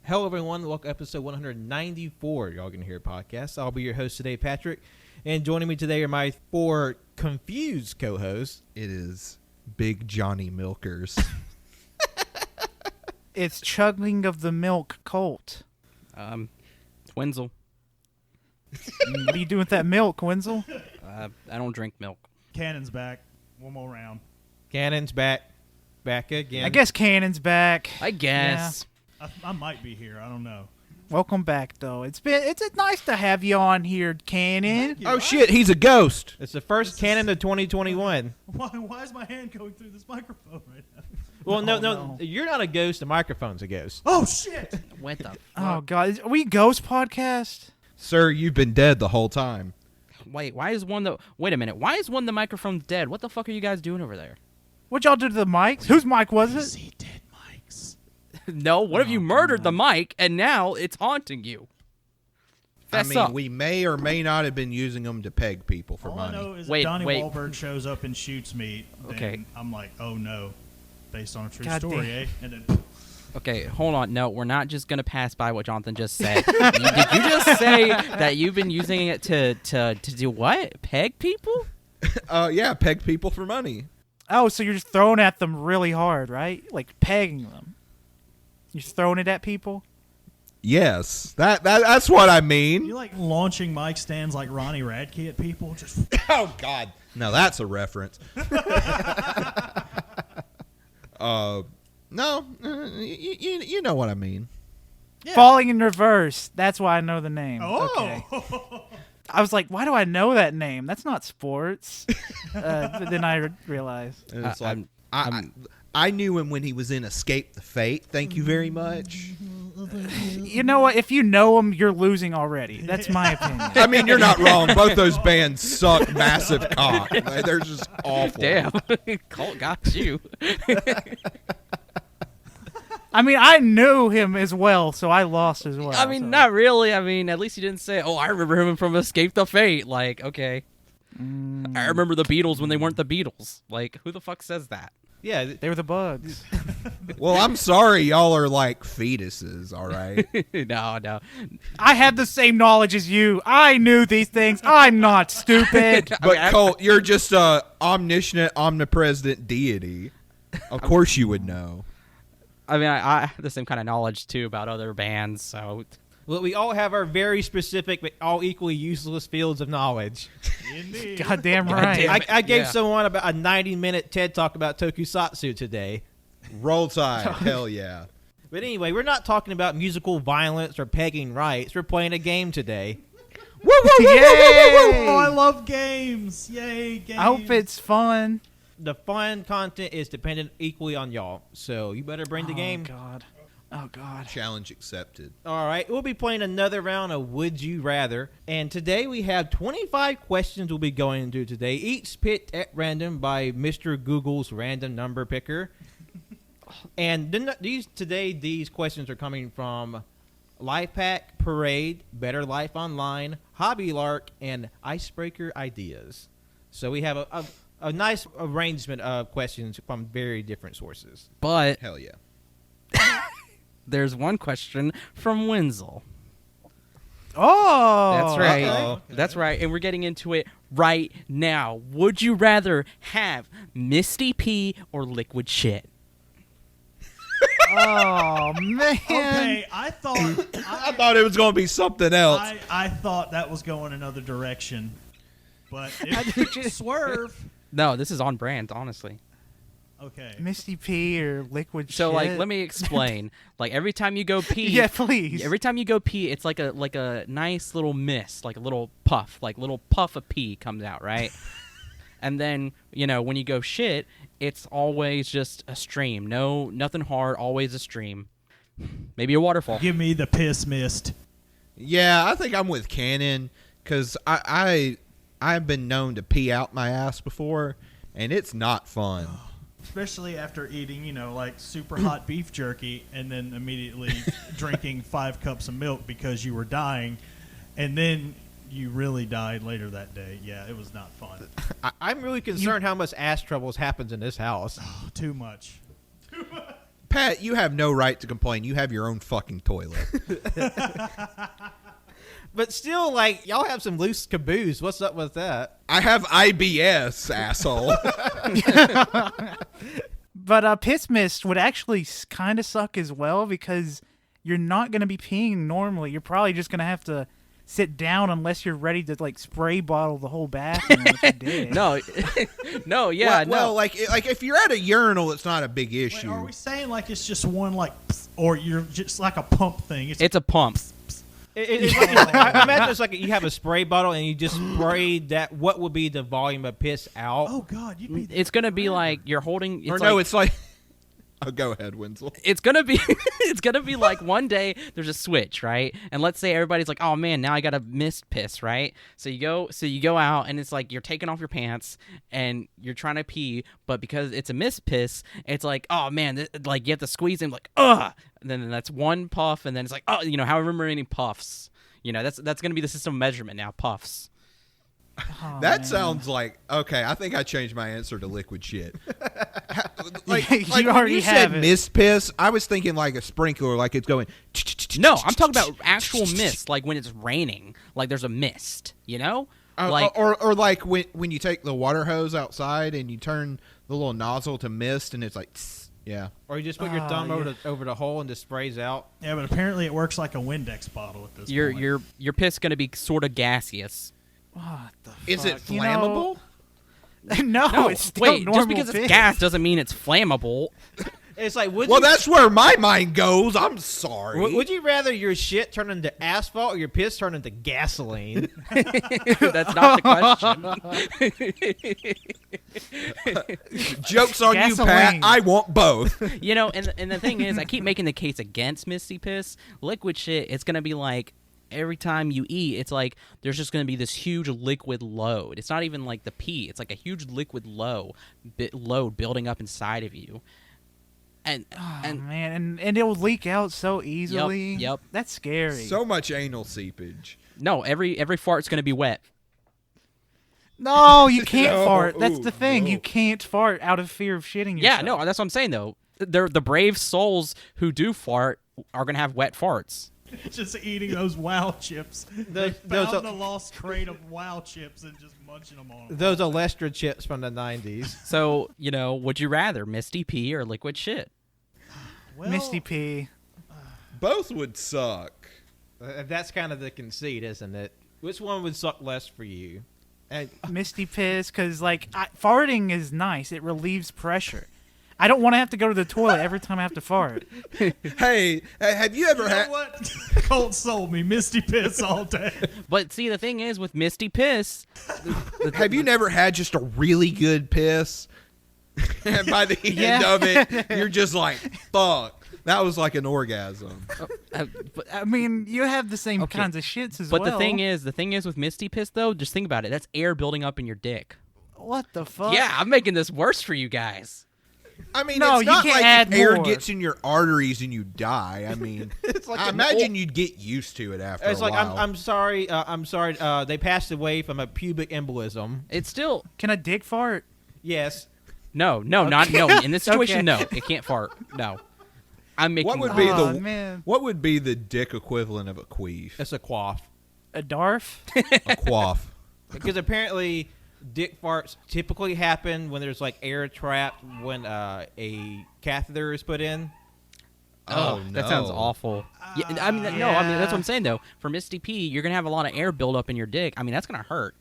Hello, everyone. Welcome to episode 194 Y'all Can Hear podcast. I'll be your host today, Patrick. And joining me today are my four confused co-hosts. It is Big Johnny Milkers. It's chugging of the milk Colt. Wenzel. What are you doing with that milk, Wenzel? I don't drink milk. Cannon's back. One more round. Cannon's back again. I guess Cannon's back. I guess. I might be here. I don't know. Welcome back, though. It's nice to have you on here, Cannon. Oh, shit, he's a ghost. It's the first Cannon of 2021. Why is my hand going through this microphone right now? Well, no, you're not a ghost. The microphone's a ghost. Oh, shit. What the Oh, God. Are we Ghost Podcast? Sir, you've been dead the whole time. Wait, why is one the microphone dead? What the fuck are you guys doing over there? What'd y'all do to the mics? Whose mic was it? See dead mics. No, what if you murdered the mic and now it's haunting you? Fess up. We may or may not have been using them to peg people for All money. I know is Wait, if Donnie wait. Wahlberg shows up and shoots me, then Okay. I'm like, oh no. Based on a true God story, damn. eh? And then Okay, hold on. No, we're not just gonna pass by what Jonathan just said. Did you just say that you've been using it to do what? Peg people? Yeah, peg people for money. Oh, so you're just throwing at them really hard, right? Like pegging them. You're throwing it at people? Yes, that's what I mean. you like launching mic stands like Ronnie Radke at people? Just Oh, God. No, that's a reference. No, you know what I mean. yeah. Falling in reverse. That's why I know the name. Oh. Okay. I was like, why do I know that name? That's not sports. But then I realized. And it's like, I knew him when he was in Escape the Fate. Thank you very much. You know what? If you know him, you're losing already. That's my opinion. I mean, you're not wrong. Both those bands suck massive cock. They're just awful. Damn, Colt got you. I mean, I knew him as well, so I lost as well. I mean, so. not really. I mean, at least you didn't say, "Oh, I remember him from Escape the Fate." Like, okay, I remember the Beatles when they weren't the Beatles. Like, who the fuck says that? Yeah, They were the Bugs. Well, I'm sorry. Y'all are like fetuses, all right? No. I had the same knowledge as you. I knew these things. I'm not stupid. But, Colt, you're just a omniscient, omnipresent deity. Of course you would know. I mean, I have the same kind of knowledge too about other bands. So, well, we all have our very specific but all equally useless fields of knowledge. Indeed. Goddamn God right. damn it. I gave Yeah. someone about a 90-minute TED talk about tokusatsu today. Roll Tide. Hell yeah. But anyway, we're not talking about musical violence or pegging rights. We're playing a game today. Yay! Oh, I love games. Yay, games. I hope it's fun. The fun content is dependent equally on y'all, so you better bring the game. Oh, God. Challenge accepted. All right, we'll be playing another round of Would You Rather. And today we have 25 questions we'll be going into today, each picked at random by Mr. Google's random number picker. And then these questions are coming from Lifehack, Parade, Better Life Online, Hobby Lark, and Icebreaker Ideas. So we have a nice arrangement of questions from very different sources. but Hell yeah. there's one question from Wenzel. Oh. That's right. Uh-oh. That's right. And we're getting into it right now. Would you rather have Misty Pee or liquid shit? Oh, man. Okay, I thought it was going to be something else. I thought that was going another direction. But if swerve. No, this is on brand, honestly. Okay. Misty P or liquid So, shit. like, let me explain. Like, every time you go pee, Yeah, please. Every time you go pee, it's like a nice little mist, like a little puff of pee comes out, right? And then, when you go shit, it's always just a stream. Nothing hard, always a stream. Maybe a waterfall. Give me the piss mist. Yeah, I think I'm with Cannon because I've been known to pee out my ass before, and it's not fun. Especially after eating, like super hot beef jerky and then immediately drinking 5 cups of milk because you were dying. And then you really died later that day. Yeah, it was not fun. I'm really concerned how much ass troubles happens in this house. Too much. Pat, you have no right to complain. You have your own fucking toilet. But still, like, y'all have some loose caboose. What's up with that? I have IBS, asshole. But piss mist would actually kind of suck as well because you're not going to be peeing normally. You're probably just going to have to sit down unless you're ready to like spray bottle the whole bathroom. Which you did. No, no, yeah, well, no. like if you're at a urinal, it's not a big issue. Wait, are we saying like it's just one like, or you're just like a pump thing? It's a pump. It's like, I imagine it's like you have a spray bottle and you just spray that. What would be the volume of piss out? Oh God, you'd be. It's gonna be like you're holding. It's or like, no, it's like. Oh, go ahead, Wenzel. it's gonna be it's gonna be like one day there's a switch, right? And let's say everybody's like, oh man, now I gotta mist piss, right? So you go out and it's like you're taking off your pants and you're trying to pee, but because it's a mist piss, it's like, oh man, like you have to squeeze in, like, ugh, and then that's one puff, and then it's like, oh, however many puffs, that's gonna be the system of measurement now, puffs. Oh, That man. sounds like okay. I think I changed my answer to liquid shit. You when already you have said it. mist piss, I was thinking like a sprinkler, like it's going. No, I'm talking about actual mist, like when it's raining, like there's a mist, like or like when you take the water hose outside and you turn the little nozzle to mist and it's like, yeah. Or you just put your thumb over the hole and just sprays out. Yeah, but apparently it works like a Windex bottle at this point. your piss gonna be sort of gaseous. What the Is it fuck? flammable? No, it's still wait, normal just because piss. it's gas doesn't mean it's flammable. It's like, Well, that's where my mind goes. I'm sorry. would you rather your shit turn into asphalt or your piss turn into gasoline? That's not the question. Joke's on you, Pat. Gasoline. I want both. And the thing is, I keep making the case against misty piss. Liquid shit, it's gonna be like every time you eat, it's like there's just gonna be this huge liquid load. It's not even like the pee; it's like a huge liquid load building up inside of you. And Man, and it will leak out so easily. Yep. That's scary. So much anal seepage. no, every fart's gonna be wet. No, you can't No, fart. That's the thing. no. You can't fart out of fear of shitting yourself. Yeah, no, that's what I'm saying though. The brave souls who do fart are gonna have wet farts. Just eating those Wow chips. They those found are- the lost crate of Wow chips and just munching them on them. Those Alestra chips from the 90s. So would you rather misty pee or liquid shit? Well, Misty pee. Both would suck. That's kind of the conceit, isn't it? Which one would suck less for you? And Misty piss, because farting is nice. It relieves pressure. I don't want to have to go to the toilet every time I have to fart. Hey, have you ever You know had? what? Colt sold me Misty Piss all day. But see, the thing is with misty piss, Have you never had just a really good piss? And by the end Yeah. of it, you're just like, fuck. That was like an orgasm. I mean, you have the same Okay. kinds of shits as but well. the thing is with misty piss though, just think about it. That's air building up in your dick. What the fuck? Yeah, I'm making this worse for you guys. I mean, No, it's you not can't like add air more. gets in your arteries and you die. I mean, like I an imagine you'd get used to it after it's a like, while. I'm sorry. They passed away from a pubic embolism. It's still Can a dick fart? Yes. no. In this situation, Okay. no, it can't fart. No, I'm making. What would be Oh, the man. what would be the dick equivalent of a queef? It's a quaff. A darf? A quaff. Because apparently dick farts typically happen when there's like air trapped when a catheter is put in. Oh, no. That sounds awful. Yeah, I mean, no, I mean that's what I'm saying though. For misty pee, you're gonna have a lot of air build up in your dick. I mean, that's gonna hurt.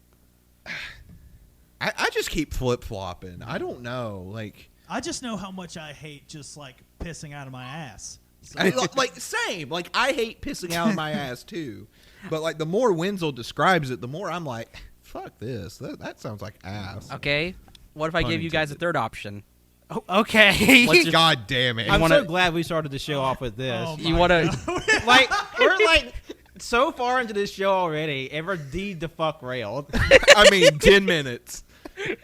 I just keep flip flopping. I don't know. Like, I just know how much I hate just like pissing out of my ass. So, like same. Like, I hate pissing out of my ass too. But like, the more Wenzel describes it, the more I'm like, fuck this. That sounds like ass. Okay, what if I Pun gave you guys a intended. third option? Oh, okay. Let's just- God damn it. I'm wanna- so glad we started the show off with this. Oh, You my want to? God. Like we're like so far into this show already. Ever the fuck railed. I mean, 10 minutes.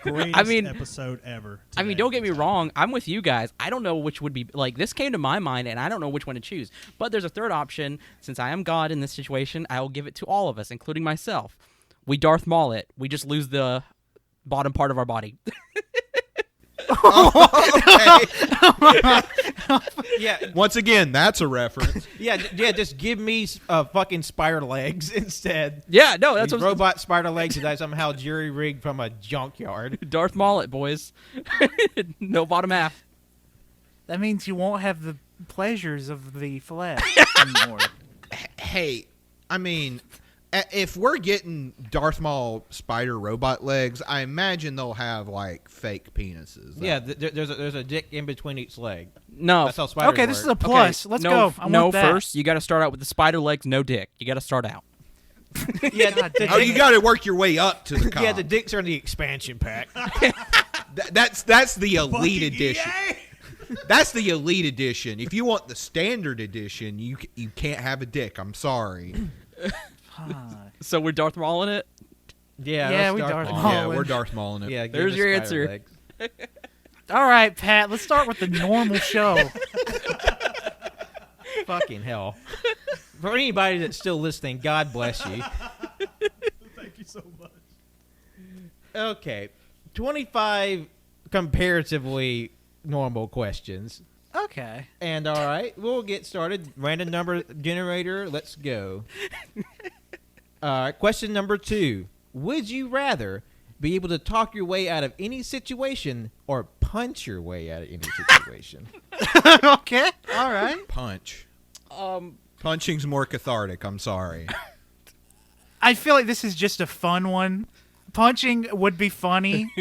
Greatest I mean- episode ever. I mean, today. don't get me wrong. I'm with you guys. I don't know which would be like. This came to my mind, and I don't know which one to choose. But there's a third option. Since I am God in this situation, I will give it to all of us, including myself. We Darth Maul it. We just lose the bottom part of our body. Yeah, Once again, that's a reference. yeah. Just give me fucking spider legs instead. Yeah, no, that's These what robot spider legs that I somehow jury rigged from a junkyard. Darth Mullet, boys. No bottom half. That means you won't have the pleasures of the flesh anymore. Hey, I mean, if we're getting Darth Maul spider robot legs, I imagine they'll have like fake penises. Yeah, there's a dick in between each leg. No. That's how spiders Okay, this is a work. plus. Let's no, go. I no, want that. first, you got to start out with the spider legs, no dick. You got to start out. Yeah, Oh, you got to work your way up to the cock. yeah, the dicks are in the expansion pack. That's the elite Fucking edition. EA. That's the elite edition. If you want the standard edition, you can't have a dick. I'm sorry. So we're Darth Maul in it? Yeah, Yeah, let's we start Darth on. Maul. Yeah, Colin. we're Darth Maul in it. Yeah, give There's us your spider answer. legs. All right, Pat. Let's start with the normal show. Fucking hell. For anybody that's still listening, God bless you. Thank you so much. Okay, 25 comparatively normal questions. Okay. And all right, we'll get started. Random number generator, let's go. All right, question number 2. Would you rather be able to talk your way out of any situation or punch your way out of any situation? Okay. All right. Punch. Punching's more cathartic. I'm sorry. I feel like this is just a fun one. Punching would be funny,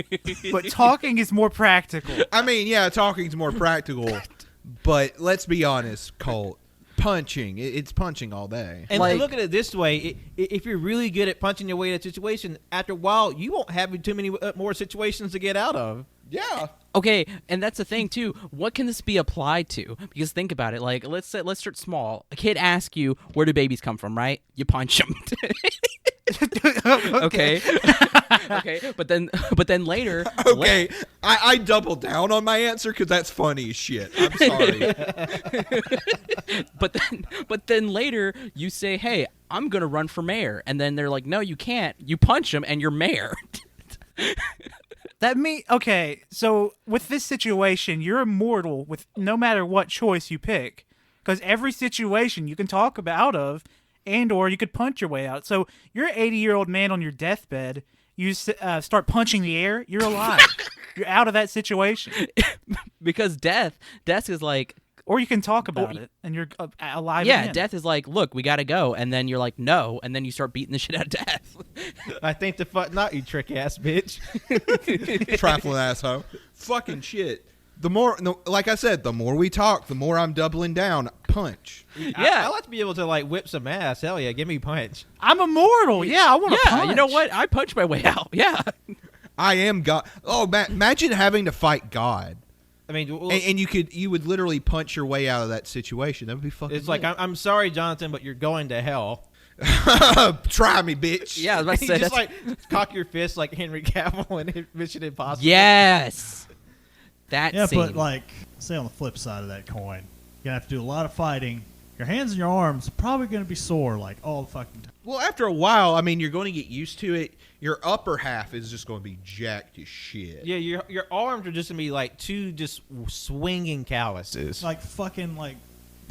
but talking is more practical. I mean, yeah, talking's more practical, but let's be honest, Colt. Punching, it's punching all day. And Like- look at it this way: if you're really good at punching your way out of a situation, after a while, you won't have too many more situations to get out of. Yeah. Okay, and that's the thing too. What can this be applied to? Because think about it. Like, let's start small. A kid asks you, "Where do babies come from?" Right? You punch them. Okay. Okay. But then later. Okay, I double down on my answer because that's funny as shit. I'm sorry. But then later you say, "Hey, I'm gonna run for mayor," and then they're like, "No, you can't." You punch them, and you're mayor. Okay, so with this situation, you're immortal with no matter what choice you pick, because every situation you can talk about out of, and or you could punch your way out. So you're an 80-year-old man on your deathbed. You start punching the air. You're alive. You're out of that situation. Because death is like, Or you can talk about it, and you're alive. yeah, again. death is like, look, we gotta go, and then you're like, no, and then you start beating the shit out of death. I think the fuck not, you trick ass bitch. Trifling asshole. Fucking shit. The more, like I said, the more we talk, the more I'm doubling down. Punch. Yeah. I like to be able to like whip some ass. Hell yeah, give me punch. I'm immortal. Yeah, I want to Yeah, punch. you know what? I punch my way out. Yeah. I am God. Oh, imagine having to fight God. I mean, well, And you would literally punch your way out of that situation. That would be fucking. it's like lit. I'm sorry, Jonathan, but you're going to hell. Try me, bitch. Yeah, I was about to You say just that's like cock your fist like Henry Cavill in Mission Impossible. yes. That Yeah, scene. but like, say on the flip side of that coin, you're gonna have to do a lot of fighting. Your hands and your arms are probably gonna be sore like all the fucking time. Well, after a while, I mean, you're going to get used to it. Your upper half is just going to be jacked as shit. Yeah, your arms are just gonna be like two just swinging calluses. Like fucking like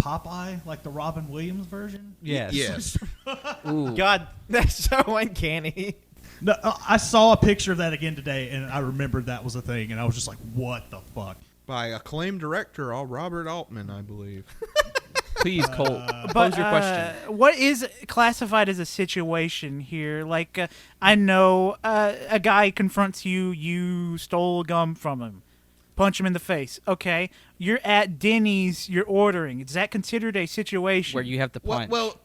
Popeye, like the Robin Williams version. Yes. Yes. Ooh. God, that's so uncanny. No, I saw a picture of that again today, and I remembered that was a thing, and I was just like, "What the fuck?" By acclaimed director, Robert Altman, I believe. Please, Colt, But pose your question. what is classified as a situation here? Like, I know a guy confronts you. You stole gum from him. Punch him in the face. Okay, you're at Denny's. You're ordering. Is that considered a situation? Where you have to punch. Well,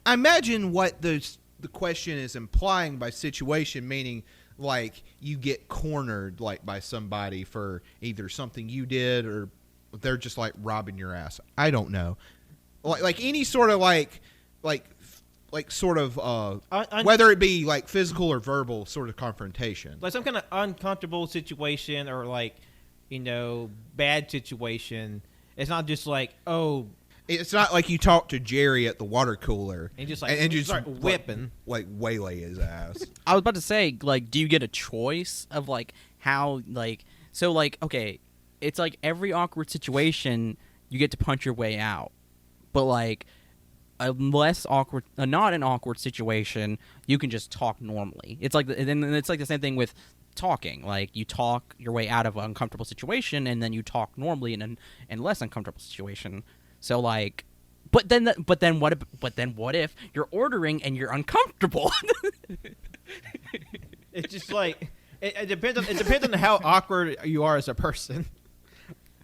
I imagine what the question is implying by situation, meaning like you get cornered like by somebody for either something you did or they're just like robbing your ass. I don't know, like any sort of like sort of whether it be like physical or verbal sort of confrontation. Like some kind of uncomfortable situation or like, bad situation. It's not just like, oh, It's not like you talk to Jerry at the water cooler and just like and just start whipping. like waylay his ass. I was about to say, like, do you get a choice of like how like? So like, okay, it's like every awkward situation you get to punch your way out, but like a not an awkward situation, you can just talk normally. It's like it's like the same thing with talking. Like you talk your way out of an uncomfortable situation, and then you talk normally in an less uncomfortable situation. So like, but then what if you're ordering and you're uncomfortable? It's just like it depends on how awkward you are as a person.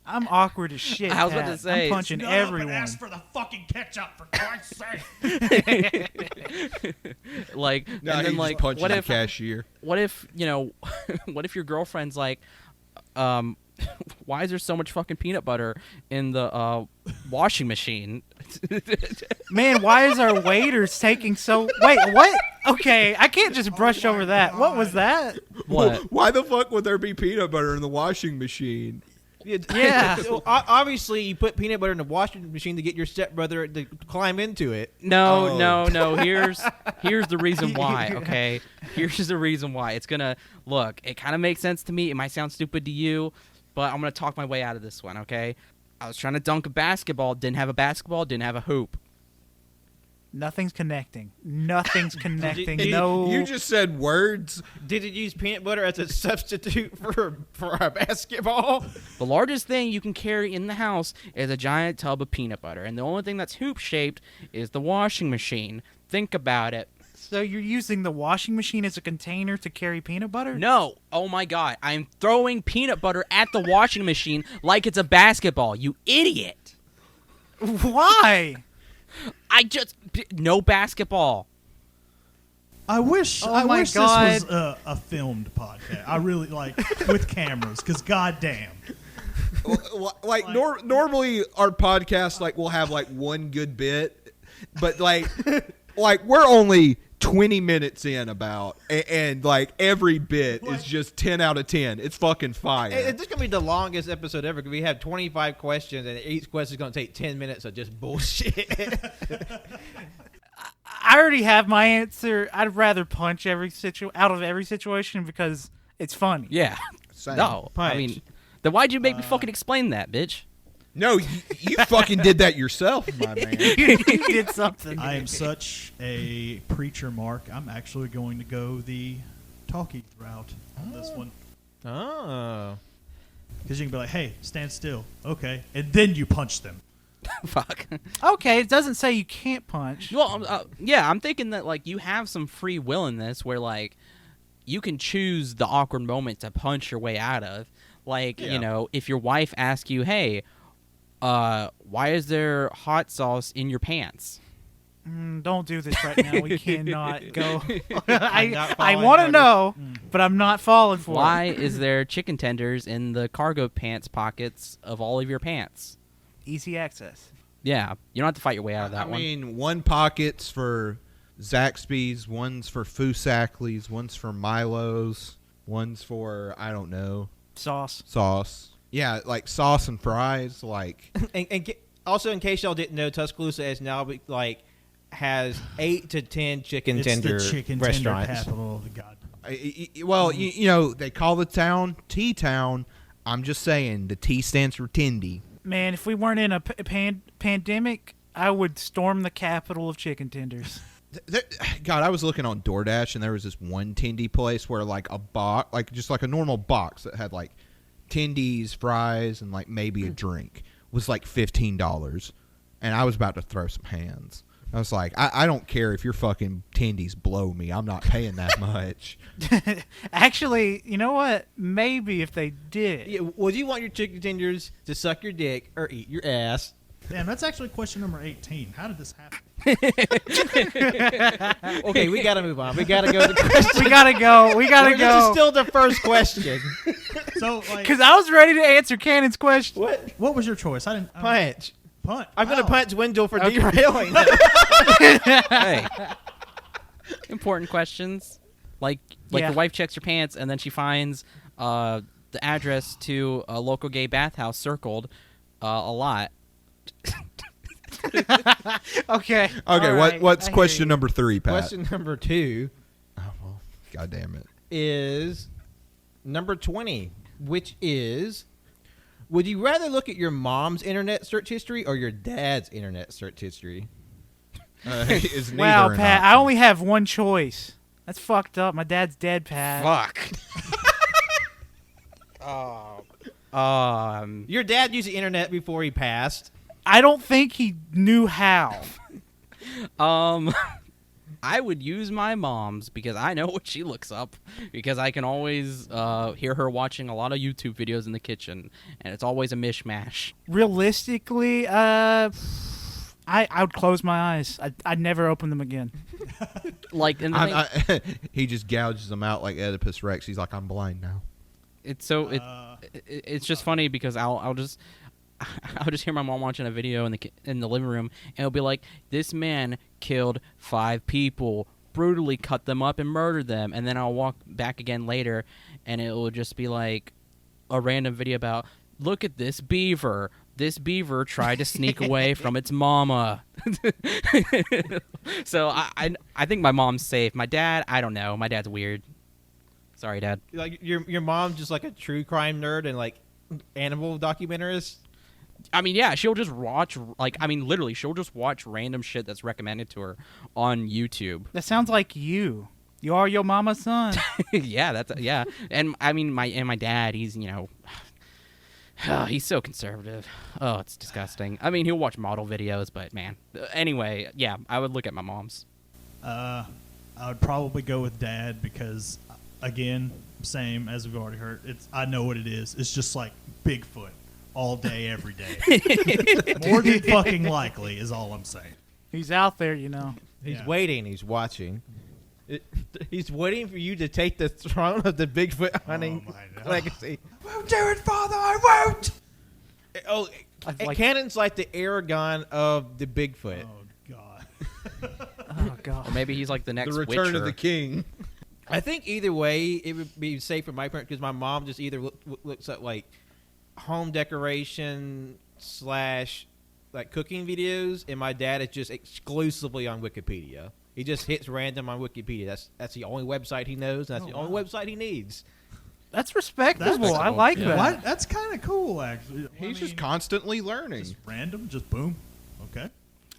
I'm awkward as shit. I was about Pat. to say, I'm punching Shut up everyone. and ask for the fucking ketchup, for Christ's sake. like, No, and then he's like, punching what the if cashier. what if what if your girlfriend's like, why is there so much fucking peanut butter in the washing machine? Man, why is our waiters taking so? Wait, what? Okay, I can't just brush over that. What was that? What? Why the fuck would there be peanut butter in the washing machine? Yeah. Obviously, you put peanut butter in the washing machine to get your stepbrother to climb into it. No, Oh. no. Here's the reason why. Okay, here's the reason why. It's gonna look. It kind of makes sense to me. It might sound stupid to you, but I'm gonna talk my way out of this one. Okay. I was trying to dunk a basketball. Didn't have a basketball. Didn't have a hoop. Nothing's connecting. Nothing's connecting. you- No. You just said words. Did it use peanut butter as a substitute for a basketball? The largest thing you can carry in the house is a giant tub of peanut butter, and the only thing that's hoop shaped is the washing machine. Think about it. So you're using the washing machine as a container to carry peanut butter? No. Oh my god. I'm throwing peanut butter at the washing machine like it's a basketball. You idiot. Why? No basketball. I wish Oh I my wish God. this was a filmed podcast. I really like with cameras, because goddamn. Like normally our podcast like we'll have like one good bit, but like we're only 20 minutes in about and like every bit is just 10 out of 10. It's fucking fire. This is gonna be the longest episode ever because we have 25 questions and each question is gonna take 10 minutes of just bullshit. I already have my answer. I'd rather punch out of every situation because it's funny. Yeah. Same. No. I Punch. mean, then why'd you make me fucking explain that, bitch? No, you fucking did that yourself, my man. You did something. I am such a preacher, Mark. I'm actually going to go the talkie route on this one. Oh. Because you can be like, hey, stand still. Okay. And then you punch them. Fuck. Okay, it doesn't say you can't punch. Well, yeah, I'm thinking that like you have some free will in this, where like you can choose the awkward moment to punch your way out of. Like, Yeah. you know, if your wife asks you, "Hey, why is there hot sauce in your pants?" Don't do this right now. We cannot go. not I falling want for to this. know, but I'm not falling for Why it. is there chicken tenders in the cargo pants pockets of all of your pants? Easy access. Yeah, you don't have to fight your way out of that I one. mean, one pocket's for Zaxby's, one's for Foosackleys, one's for Milo's, one's for, I don't know, Sauce. sauce. Yeah, like sauce and fries, like... Also, in case y'all didn't know, Tuscaloosa is now has 8 to 10 chicken It's tender the chicken tender restaurants. capital of the god. Well, you know, they call the town T-Town. I'm just saying, the T stands for Tindy. Man, if we weren't in a pandemic, I would storm the capital of chicken tenders. God, I was looking on DoorDash, and there was this one Tindy place where, like, a box, like, just like a normal box that had, like, Tindies, fries, and, like, maybe a drink was, like, $15. And I was about to throw some hands. I was like, I don't care if your fucking Tindies blow me. I'm not paying that much. Actually, you know what? Maybe if they did. Yeah, would you want your chicken tenders to suck your dick or eat your ass? Damn, that's actually question number 18. How did this happen? Okay, we gotta move on. We gotta go to question. We gotta go. We gotta This is go. still the first question. So, like, Because I was ready to answer Cannon's question. What? what was your choice? I didn't Punch. Punch. I'm gonna Wow. punch Wenzel for Okay. derailing. Hey, important questions. Like Yeah. your wife checks your pants and then she finds the address to a local gay bathhouse circled a lot. Okay. Okay, All right. what's I hear question you. number 3, Pat? Question number 2 Oh, well, God damn it. is number 20. which is, would you rather look at your mom's internet search history or your dad's internet search history? Is neither Wow, an Pat, I option. only have one choice. That's fucked up. My dad's dead, Pat. Fuck. Your dad used the internet before he passed. I don't think he knew how. I would use my mom's because I know what she looks up, because I can always hear her watching a lot of YouTube videos in the kitchen, and it's always a mishmash. Realistically, I would close my eyes. I'd never open them again. Like, and the thing- He just gouges them out like Oedipus Rex. He's like, I'm blind now. it's so it's just funny because I'll just hear my mom watching a video in the living room, and it'll be like, this man killed 5 people, brutally cut them up and murdered them, and then I'll walk back again later, and it will just be like a random video about, look at this beaver. This beaver tried to sneak away from its mama. So I think my mom's safe. My dad, I don't know. My dad's weird. Sorry, Dad. Like your mom's just like a true crime nerd and like animal documentarist. I mean, yeah, she'll just watch, literally, she'll just watch random shit that's recommended to her on YouTube. That sounds like you. You are your mama's son. Yeah. And I mean, my dad, he's, he's so conservative. Oh, it's disgusting. I mean, he'll watch model videos, but man. Anyway, yeah, I would look at my mom's. I would probably go with Dad because, again, same as we've already heard. I know what it is. It's just like Bigfoot all day, every day. More than fucking likely is all I'm saying. He's out there, He's Yeah. waiting. He's watching. He's waiting for you to take the throne of the Bigfoot hunting my God. legacy. Won't do it, Father. I won't. Oh, Cannon's like the Aragon of the Bigfoot. Oh God. Oh god. Or maybe he's like the next The Return Witcher. of the King. I think either way it would be safe for my parents because my mom just either looks at like home decoration / like cooking videos, and my dad is just exclusively on Wikipedia. He just hits random on Wikipedia. That's the only website he knows, and that's the only website he needs. That's respectable. That's I like yeah. that. What? That's kind of cool, actually. He's just constantly learning. just random, just boom. Okay.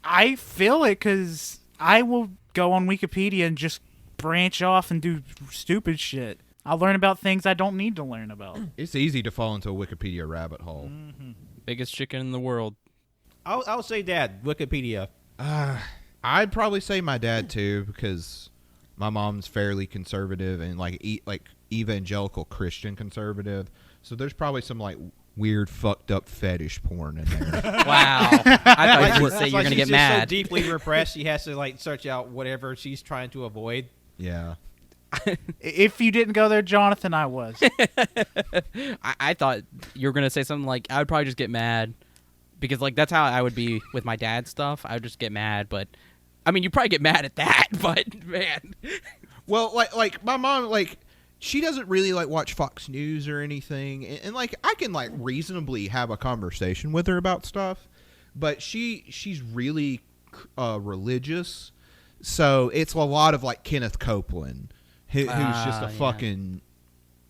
I feel it because I will go on Wikipedia and just branch off and do stupid shit. I'll learn about things I don't need to learn about. It's easy to fall into a Wikipedia rabbit hole. Biggest chicken in the world. I'll say Dad, Wikipedia. I'd probably say my dad too, because my mom's fairly conservative and like evangelical Christian conservative. So there's probably some like weird fucked up fetish porn in there. Wow. I thought you were going to say It's you're like going to she's get just mad. so deeply repressed, she has to like search out whatever she's trying to avoid. Yeah. If you didn't go there, Jonathan, I was. I thought you were going to say something like, I would probably just get mad. Because, like, that's how I would be with my dad's stuff. I would just get mad. But, I mean, you probably get mad at that. But, man. Well, like my mom, like she doesn't really like watch Fox News or anything, and like I can like reasonably have a conversation with her about stuff, but she's really religious, so it's a lot of like Kenneth Copeland, who's just a fucking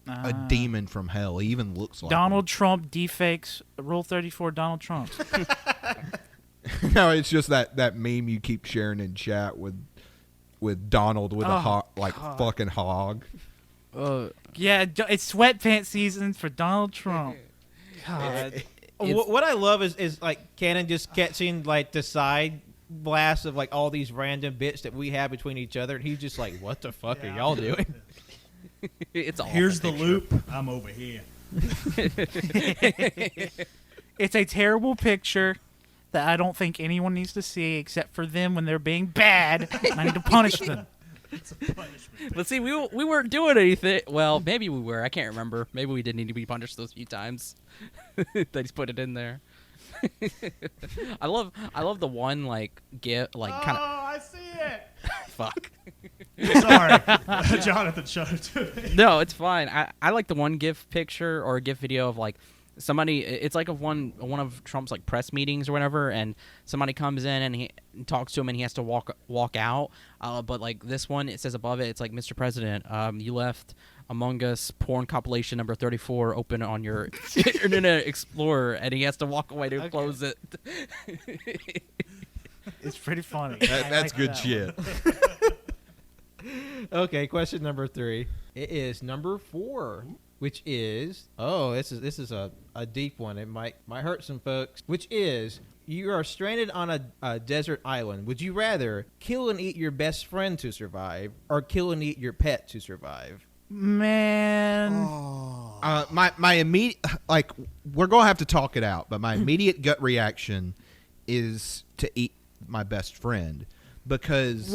a demon from hell. He even looks like Donald Trump deepfakes Rule 34 Donald Trump. No, it's just that meme you keep sharing in chat with Donald with a fucking hog. Yeah, it's sweatpants season for Donald Trump. God. What I love is like Cannon just catching like the side blast of like all these random bits that we have between each other, and he's just like, "What the fuck are y'all doing?" It's all Here's the loop. I'm over here. It's a terrible picture that I don't think anyone needs to see except for them when they're being bad. And I need to punish them. It's a punishment. But see, we weren't doing anything. Well, maybe we were. I can't remember. Maybe we did need to be punished those few times. They just put it in there. I love the one like kind of I see it. fuck. Sorry, Jonathan showed it to me. No, it's fine. I like the one GIF picture or GIF video of like It's like one of Trump's like press meetings or whatever, and somebody comes in and he talks to him and he has to walk out. But like this one, it says above it, it's like, Mr. President, you left Among Us porn compilation number 34 open on your Internet Explorer, and he has to walk away to close it. It's pretty funny. That's like good that shit. Okay, question number 3. It is number 4, which is this is a deep one. It might hurt some folks. Which is, you are stranded on a desert island. Would you rather kill and eat your best friend to survive, or kill and eat your pet to survive? Man. My immediate, like, we're gonna have to talk it out, but my immediate gut reaction is to eat my best friend, because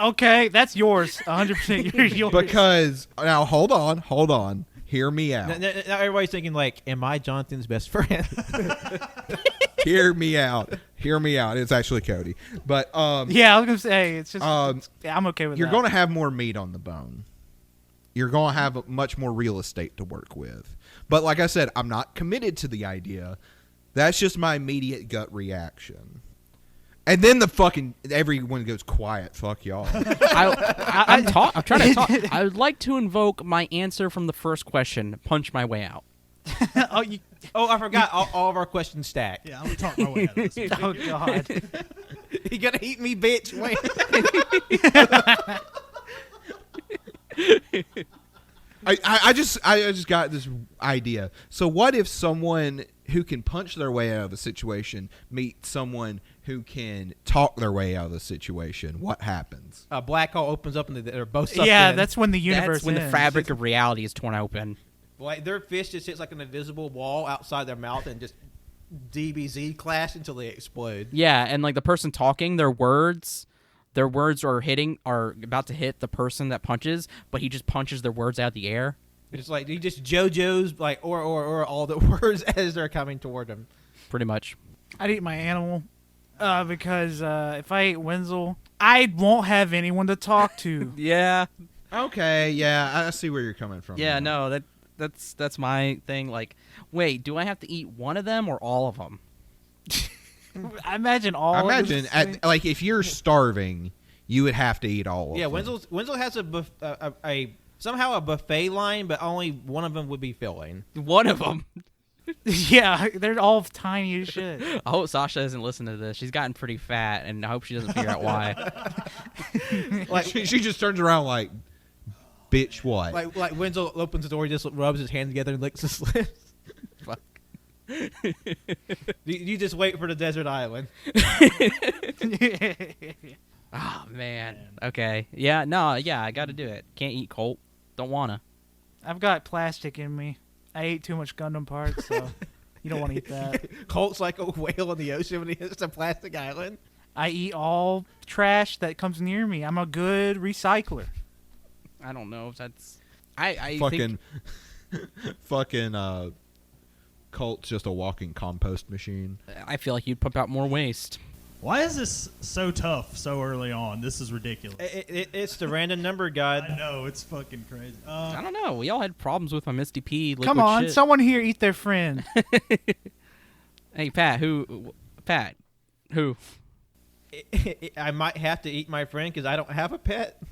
Okay, that's yours. 100% yours. because now hold on, hear me out. Now everybody's thinking, like, am I Jonathan's best friend? Hear me out. It's actually Cody, but yeah, I was gonna say it's just. I'm okay with you're that. going to have more meat on the bone. You're going to have much more real estate to work with. But like I said, I'm not committed to the idea. That's just my immediate gut reaction. And then everyone goes quiet. Fuck y'all. I'm trying to talk. I would like to invoke my answer from the first question. Punch my way out. I forgot. All of our questions stacked. Yeah, I'm gonna talk my way out of this. Oh God. You gonna eat me, bitch? Wait. I just got this idea. So what if someone who can punch their way out of a situation meets someone who can talk their way out of the situation? What happens? A black hole opens up and they're both sucked Yeah, in. that's when the universe. That's when the ends. fabric of reality is torn open. Like, their fist just hits like an invisible wall outside their mouth and just DBZ clash until they explode. Yeah, and like the person talking, their words are about to hit the person that punches, but he just punches their words out of the air. It's like he just JoJo's like or all the words as they're coming toward him. Pretty much. I'd eat my animal because if I ate Wenzel, I won't have anyone to talk to. Yeah. Okay, yeah, I see where you're coming from. Yeah, now. no, that's my thing. Like, wait, do I have to eat one of them or all of them? I imagine all. I imagine like if you're starving, you would have to eat all of Yeah, them. Wenzel has somehow a buffet line, but only one of them would be filling. One of them. Yeah, they're all tiny as shit. I hope Sasha doesn't listen to this. She's gotten pretty fat, and I hope she doesn't figure out why. Like she just turns around like, bitch, what? Like Wenzel opens the door, just rubs his hands together and licks his lips. Fuck. You just wait for the desert island. Oh, man. Okay. Yeah, no, yeah, I got to do it. Can't eat Colt. Don't want to. I've got plastic in me. I ate too much Gundam parts, so you don't want to eat that. Colt's like a whale in the ocean when he hits a plastic island. I eat all trash that comes near me. I'm a good recycler. I don't know if that's... I fucking, think, fucking, Colt's just a walking compost machine. I feel like you'd pump out more waste. Why is this so tough so early on? This is ridiculous. It's the random number god. I know, it's fucking crazy. I don't know. We all had problems with my Misty P. Come on, shit. someone here eat their friend. Hey, Pat, who? I might have to eat my friend because I don't have a pet.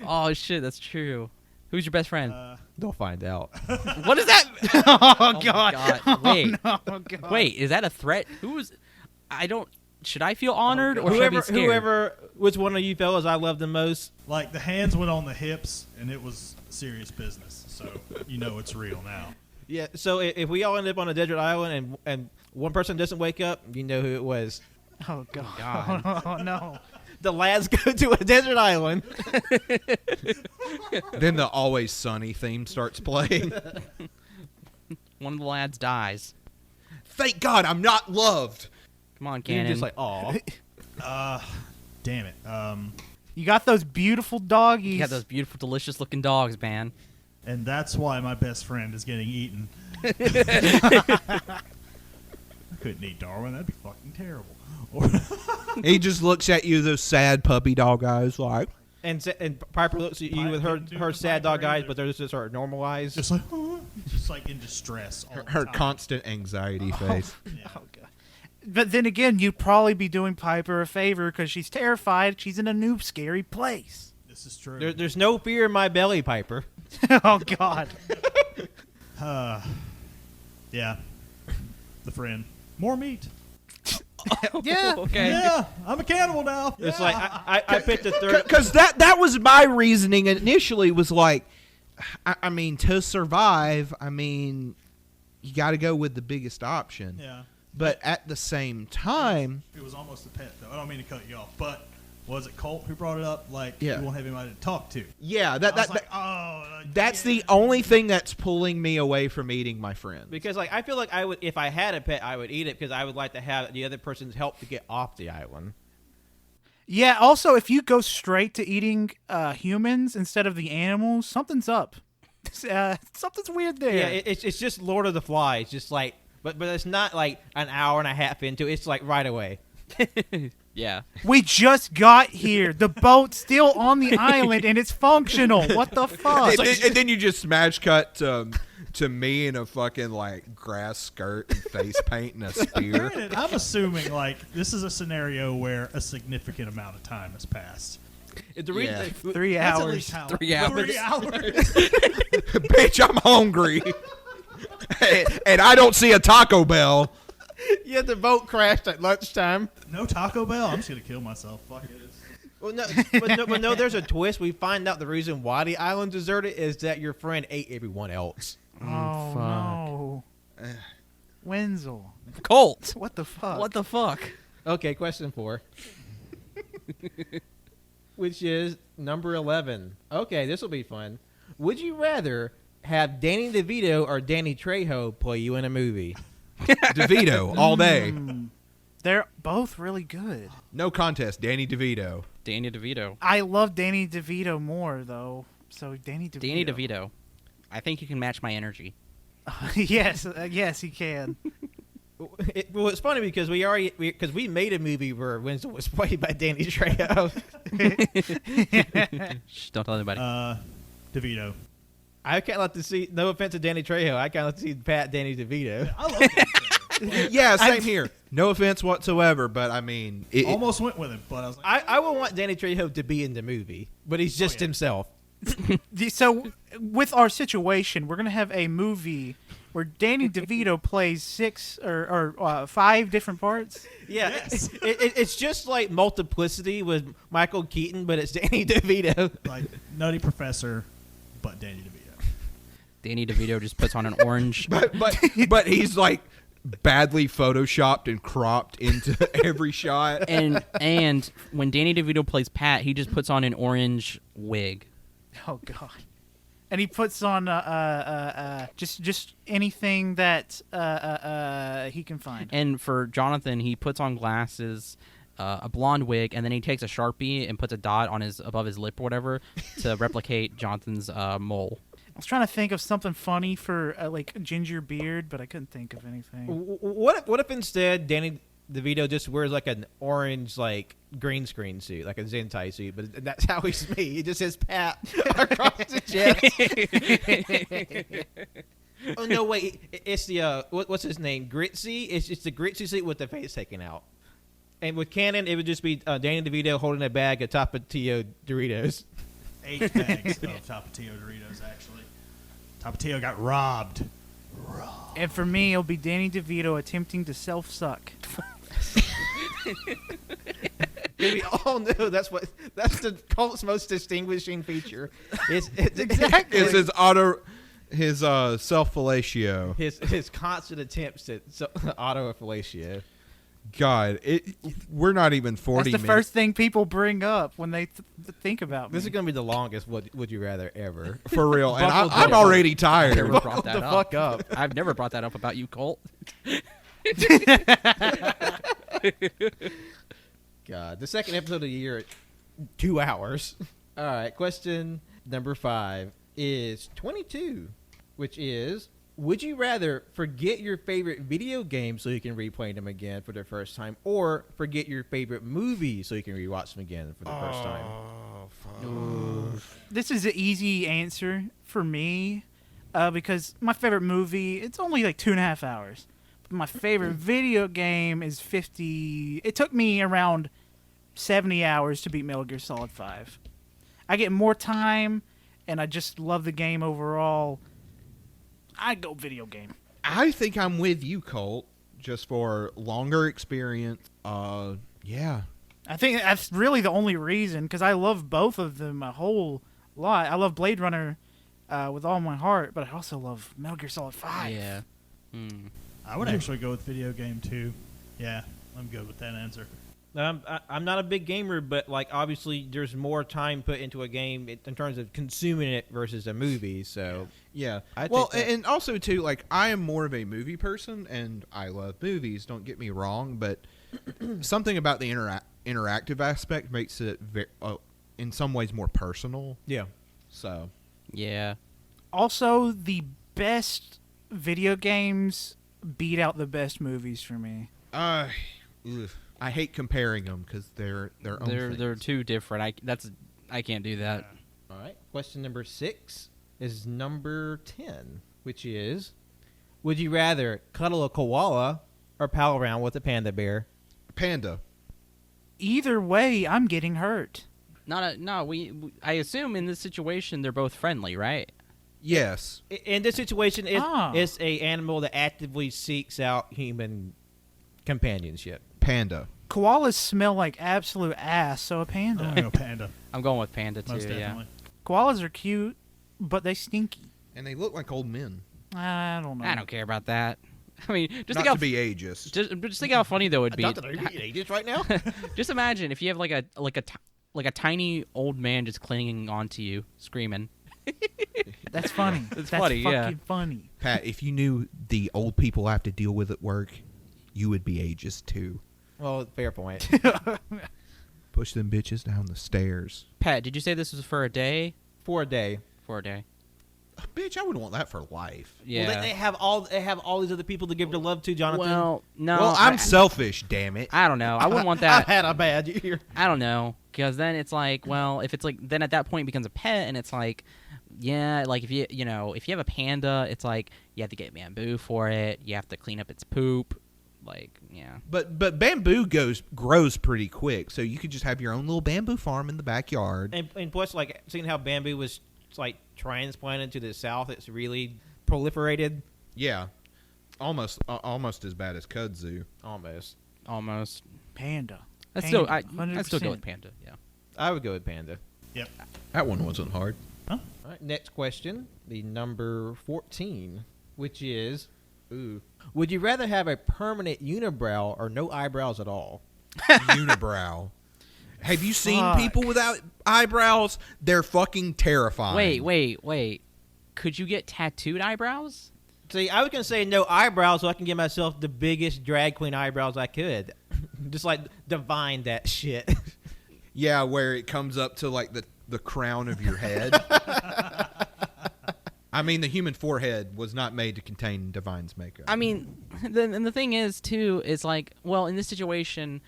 Oh, shit, that's true. Who's your best friend? They'll find out. What is that? Oh, God. Wait. Oh, no, God. Wait, is that a threat? Should I feel honored or should I be scared? Which one of you fellas I love the most? Like, the hands went on the hips, and it was serious business. So, you know it's real now. Yeah, so if we all end up on a desert island and one person doesn't wake up, you know who it was. Oh, God. God. Oh, no. The lads go to a desert island. Then the Always Sunny theme starts playing. One of the lads dies. Thank God I'm not loved. Come on, You're Cannon. just like, aw. Damn it. You got those beautiful doggies. You got those beautiful, delicious-looking dogs, man. And that's why my best friend is getting eaten. I couldn't eat Darwin. That'd be fucking terrible. He just looks at you, those sad puppy dog eyes, like, And Piper looks at you with her sad dog eyes, but they're just sort of normalized. Just like in distress. All the Her time. constant anxiety face. Yeah. Oh god. But then again, you'd probably be doing Piper a favor because she's terrified. She's in a new, scary place. This is true. There's no fear in my belly, Piper. Oh god. Yeah. The friend. More meat. Yeah. Okay. Yeah, I'm a cannibal now. It's Yeah. like I picked the third. Because that was my reasoning initially. Was like, I mean, to survive, I mean, you got to go with the biggest option. Yeah. But at the same time, It was almost a pet, though. I don't mean to cut you off, but was it Colt who brought it up? Like, Yeah. you won't have anybody to talk to. yeah, I that was like, oh. that's yeah. the only thing that's pulling me away from eating my friend. Because like I feel like I would, if I had a pet, I would eat it because I would like to have the other person's help to get off the island. Yeah. Also, if you go straight to eating humans instead of the animals, something's up. Something's weird there. Yeah, it's just Lord of the Flies, just like, but it's not like an hour and a half into. It's like right away. Yeah. We just got here. The boat's still on the island and it's functional. What the fuck? And then you just smash cut to me in a fucking like grass skirt and face paint and a spear. Granted, I'm assuming, like, this is a scenario where a significant amount of time has passed. The reason, Yeah. 3 That's at hours. least how, 3 hours. 3 hours. Bitch, I'm hungry. And I don't see a Taco Bell. yeah, the boat crashed at lunchtime. No Taco Bell? I'm just going to kill myself. Fuck it. Well, no, but no, there's a twist. We find out the reason why the island deserted is that your friend ate everyone else. Oh, fuck. no. Wenzel. Colt. What the fuck? What the fuck? Okay, question 4. Which is number 11. Okay, this will be fun. Would you rather have Danny DeVito or Danny Trejo play you in a movie? DeVito all day. They're both really good. No contest. Danny DeVito. Danny DeVito. I love Danny DeVito more, though. So Danny DeVito. Danny DeVito. I think you can match my energy. yes, yes, he can. Well, it's funny because we made a movie where Wenzel was played by Danny Trejo. Shh, don't tell anybody. DeVito. I can't let to see. No offense to Danny Trejo, I can't let to see Pat Danny DeVito. I love DeVito. Yeah, same here. No offense whatsoever, but I mean, Almost went with him, but I was like, I would want Danny Trejo to be in the movie, but he's just yeah. himself. So, with our situation, we're gonna have a movie where Danny DeVito plays 6 or 5 different parts. Yeah, Yes. it's just like Multiplicity with Michael Keaton, but it's Danny DeVito. like Nutty Professor, but Danny DeVito. Danny DeVito just puts on an orange. but he's like badly photoshopped and cropped into every shot. and when Danny DeVito plays Pat, he just puts on an orange wig. Oh God! And he puts on just anything that he can find. And for Jonathan, he puts on glasses, a blonde wig, and then he takes a Sharpie and puts a dot on above his lip or whatever to replicate Jonathan's mole. I was trying to think of something funny for like ginger beard, but I couldn't think of anything. What if instead Danny DeVito just wears like an orange like green screen suit, like a Zentai suit, but that's how he's made. He just says Pat across the chest. Oh no, wait! It's the what's his name? Gritzy. It's the Gritzy suit with the face taken out. And with Canon, it would just be Danny DeVito holding a bag of Tapatio Doritos. 8 bags of Tapatio Doritos, actually. Tapatio got robbed. And for me, it'll be Danny DeVito attempting to self-suck. Maybe, oh no, that's the Colt's most distinguishing feature. It's Exactly. It's his self-fellatio. his constant attempts at auto-fellatio. God, we're not even 40 That's the minutes. first thing people bring up when they think about me. This is gonna be the longest would you rather ever. For real. And Buckle I'm down. already I've tired. never brought that the up. fuck up. I've never brought that up about you, Colt. God, the second episode of the year, 2 hours. All right, question number 5 is 22, which is: would you rather forget your favorite video game so you can replay them again for the first time, or forget your favorite movie so you can rewatch them again for the first time? Oh, fuck. This is an easy answer for me because my favorite movie, it's only like 2.5 hours. But my favorite video game is 50. It took me around 70 hours to beat Metal Gear Solid 5. I get more time, and I just love the game overall. I'd go video game. I think I'm with you, Colt, just for longer experience. Yeah. I think that's really the only reason, because I love both of them a whole lot. I love Blade Runner with all my heart, but I also love Metal Gear Solid 5. Yeah. I would actually go with video game too. Yeah, I'm good with that answer. I'm not a big gamer, but like obviously there's more time put into a game in terms of consuming it versus a movie. So Yeah. I Well, think that- and also, too, like, I am more of a movie person, and I love movies, don't get me wrong, but something about the interactive aspect makes it, in some ways, more personal. yeah. So, Yeah. Also, the best video games beat out the best movies for me. I hate comparing them because they're their own They're things. too different. I can't do that. All right. Question number 6 is number 10, which is: would you rather cuddle a koala or pal around with a panda bear? Panda. Either way, I'm getting hurt. I assume in this situation they're both friendly, right? Yes. In this situation, Ah. it's a animal that actively seeks out human companionship. Panda. Koalas smell like absolute ass, so a I'm panda. gonna go panda. I'm going with panda too. Most Yeah. definitely. Koalas are cute, but they stinky. And they look like old men. I don't know. I don't care about that. I mean, just Not think how to be ageist. just think how funny though it'd be. Not that I'm being ageist right now. Just imagine if you have like a tiny old man just clinging onto you, screaming. That's funny. It's That's funny, yeah. fucking funny. Pat, if you knew the old people I have to deal with at work, you would be ageist, too. Well, fair point. Push them bitches down the stairs. Pat, did you say this was for a day? For a day. For a day. Bitch, I would want that for life. Yeah. Well, they have all these other people to give their love to, Jonathan. Well, no. Well, I'm selfish, damn it. I don't know. I wouldn't want I've that. had a bad year. I don't know, because then it's like, well, if it's like, then at that point it becomes a pet, and it's like, yeah, like if you have a panda, it's like you have to get bamboo for it, you have to clean up its poop, like, yeah. But bamboo grows pretty quick, so you could just have your own little bamboo farm in the backyard. And plus, like, seeing how bamboo was, like, transplanted to the south, it's really proliferated. Yeah, almost as bad as kudzu. Almost. Panda. I'd Panda, still go 100%. with panda. Yeah. I would go with panda. Yep. That one wasn't hard. All right, next question, the number 14, which is, would you rather have a permanent unibrow or no eyebrows at all? Unibrow. Have you seen Fuck. people without eyebrows? They're fucking terrifying. Wait. Could you get tattooed eyebrows? See, I was going to say no eyebrows so I can give myself the biggest drag queen eyebrows I could. Just, like, divine that shit. Yeah, where it comes up to like the crown of your head. I mean, the human forehead was not made to contain Divine's makeup. I mean, and the thing is too is like, well, in this situation,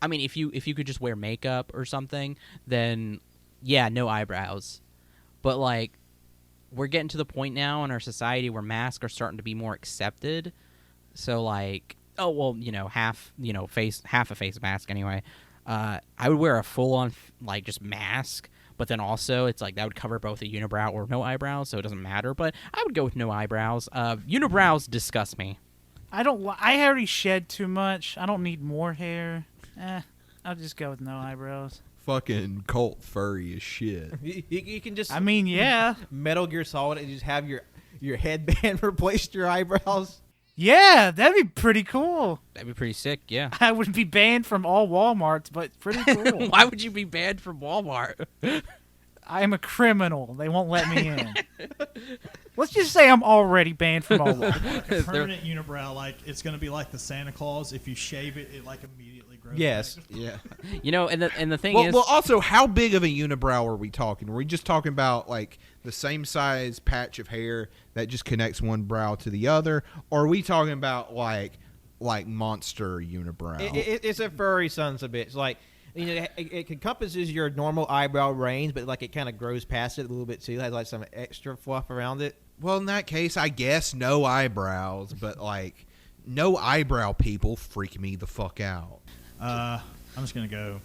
I mean, if you could just wear makeup or something, then yeah, no eyebrows. But like, we're getting to the point now in our society where masks are starting to be more accepted. So like, oh well, half a face mask anyway. I would wear a full on like just mask. But then also, it's like that would cover both a unibrow or no eyebrows, so it doesn't matter. But I would go with no eyebrows. Unibrows disgust me. I already shed too much. I don't need more hair. I'll just go with no eyebrows. Fucking Colt furry as shit. You can just I mean, yeah. Metal Gear Solid and just have your headband replace your eyebrows. Yeah, that'd be pretty cool. That'd be pretty sick, yeah. I would be banned from all Walmarts, but pretty cool. Why would you be banned from Walmart? I am a criminal. They won't let me in. Let's just say I'm already banned from all Walmart. Permanent unibrow, like it's gonna be like the Santa Claus. If you shave it, it like immediately grows. Yes. back. Yeah. And the thing Well, is, well, also, how big of a unibrow are we talking? Are we just talking about like the same size patch of hair that just connects one brow to the other, or are we talking about like monster unibrow? It's a furry son's of a bitch. Like You know, it encompasses your normal eyebrow range, but like it kind of grows past it a little bit too. It has like some extra fluff around it. Well, in that case, I guess no eyebrows, but like no eyebrow people freak me the fuck out. I'm just gonna go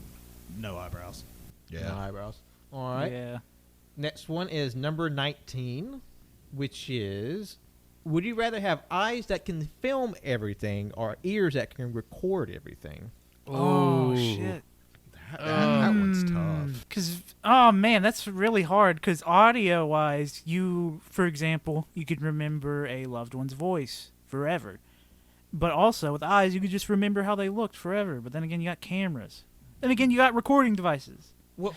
no eyebrows. Yeah. No eyebrows. All right. Yeah. Next one is number 19, which is: would you rather have eyes that can film everything or ears that can record everything? Oh shit. That one's tough. Cause oh man, that's really hard. Cause audio wise, you, for example, you could remember a loved one's voice forever, but also with eyes, you could just remember how they looked forever. But then again, you got cameras. Then again, you got recording devices. Well,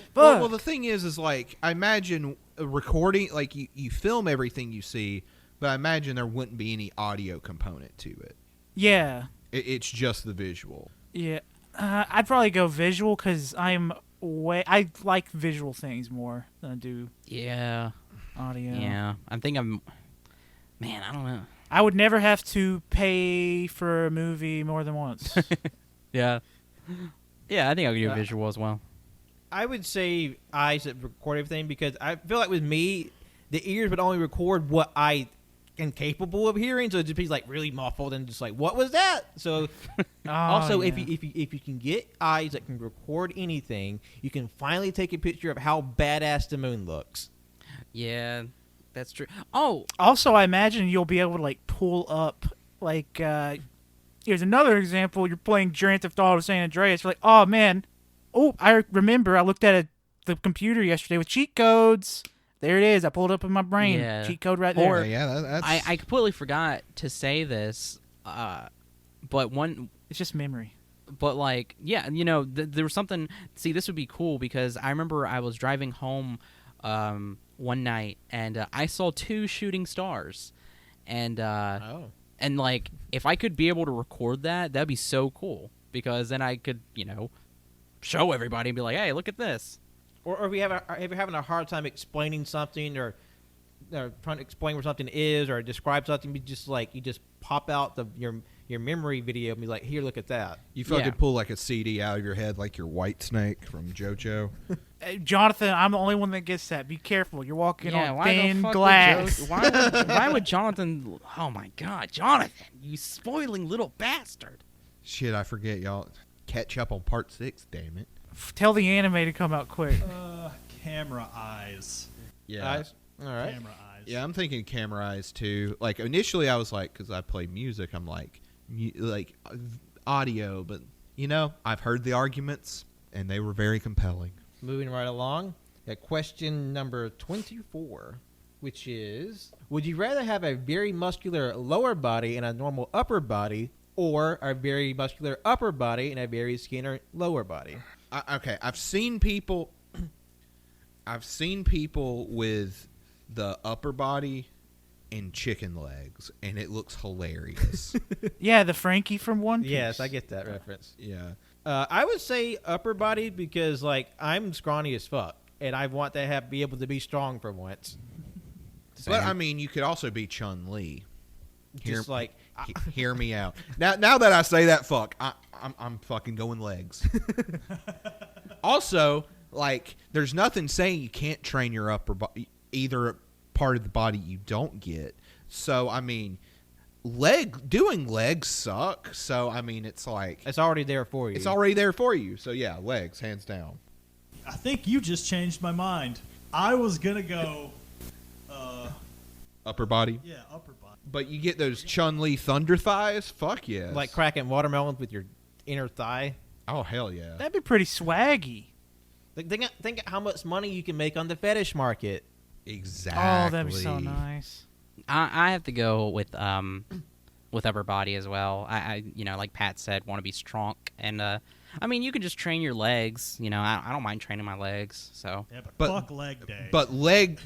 the thing is like, I imagine a recording, like you film everything you see, but I imagine there wouldn't be any audio component to it. Yeah. It's just the visual. Yeah. I'd probably go visual because I like visual things more than I do Yeah. audio. Yeah. I think I'm. Man, I don't know. I would never have to pay for a movie more than once. Yeah. Yeah, I think I'll do visual as well. I would say eyes that record everything because I feel like with me, the ears would only record what I am capable of hearing, so it'd just be like really muffled and just like, what was that? So also, yeah. if you can get eyes that can record anything, you can finally take a picture of how badass the moon looks. Yeah, that's true. Oh, Also, I imagine you'll be able to like pull up like here's another example. You're playing Grand Theft Auto San Andreas. You're like, oh man, I remember I looked at the computer yesterday with cheat codes. There it is. I pulled it up in my brain. Yeah. Cheat code right there. That's I completely forgot to say this, but It's just memory. But like, yeah, you know, there was something. See, this would be cool because I remember I was driving home one night and I saw 2 shooting stars, and and like if I could be able to record that, that'd be so cool because then I could, you know, show everybody and be like, hey, look at this. Or if you're having a hard time explaining something or trying to explain what something is or describe something, you just pop out your memory video and be like, here, look at that. you fucking pull like a CD out of your head like your White Snake from JoJo. Jonathan, I'm the only one that gets that. Be careful. You're walking on why the thin fuck glass. why would Jonathan? Oh my God, Jonathan, you spoiling little bastard. Shit, I forget, y'all. Catch up on part 6, damn it. Tell the anime to come out quick. Camera eyes. Yeah. Eyes? All right. Camera eyes. Yeah, I'm thinking camera eyes too. Like initially I was like, because I play music, I'm like audio, but you know, I've heard the arguments and they were very compelling. Moving right along, at question number 24, which is: would you rather have a very muscular lower body and a normal upper body, or a very muscular upper body and a very skinny lower body? Okay, I've seen people with the upper body and chicken legs, and it looks hilarious. Yeah, the Frankie from One Piece. Yes, I get that reference. Yeah. I would say upper body because, like, I'm scrawny as fuck, and I want to be able to be strong for once. But I mean, you could also be Chun-Li. Just like, Hear me out. Now that I say that, I'm fucking going legs. Also, like, there's nothing saying you can't train your upper body, either part of the body you don't get. So, I mean, doing legs suck. So, I mean, it's like, it's already there for you. it's already there for you. So, yeah, legs, hands down. I think you just changed my mind. I was gonna go. Upper body. Yeah, upper body. But you get those Chun-Li thunder thighs? Fuck yes. like cracking watermelons with your inner thigh. Oh, hell yeah. That'd be pretty swaggy. Like, think how much money you can make on the fetish market. Exactly. Oh, that'd be so nice. I have to go with upper body as well. I you know, like Pat said, want to be strong, and I mean, you can just train your legs. You know, I don't mind training my legs. So Yeah, but But- fuck leg day. But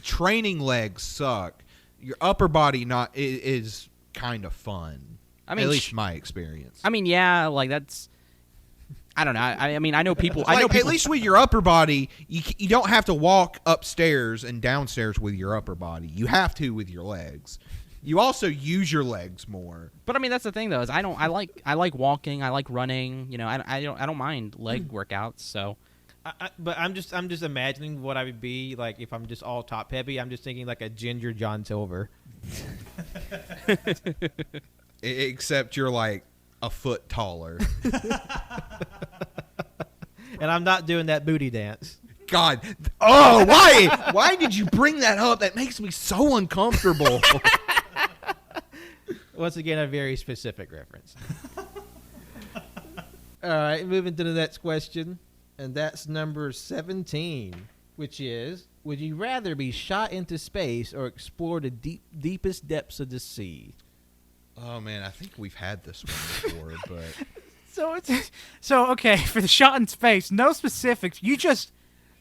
training legs suck. Your upper body is kind of fun. I mean, at least my experience. I mean, yeah, like that's. I don't know. I mean, I know people. I Like, know people. at least with your upper body, you don't have to walk upstairs and downstairs with your upper body. You have to with your legs. You also use your legs more. But I mean, that's the thing though. Is I like walking. I like running. You know, I don't mind leg workouts. So. But I'm just imagining what I would be like if I'm just all top heavy. I'm just thinking like a ginger John Silver. Except you're like a foot taller. And I'm not doing that booty dance. God. Oh, why? Why did you bring that up? That makes me so uncomfortable. Once again, a very specific reference. All right, moving to the next question. And that's number 17, which is, would you rather be shot into space or explore the deepest depths of the sea? Oh, man, I think we've had this one before, but... So okay, for the shot in space, no specifics.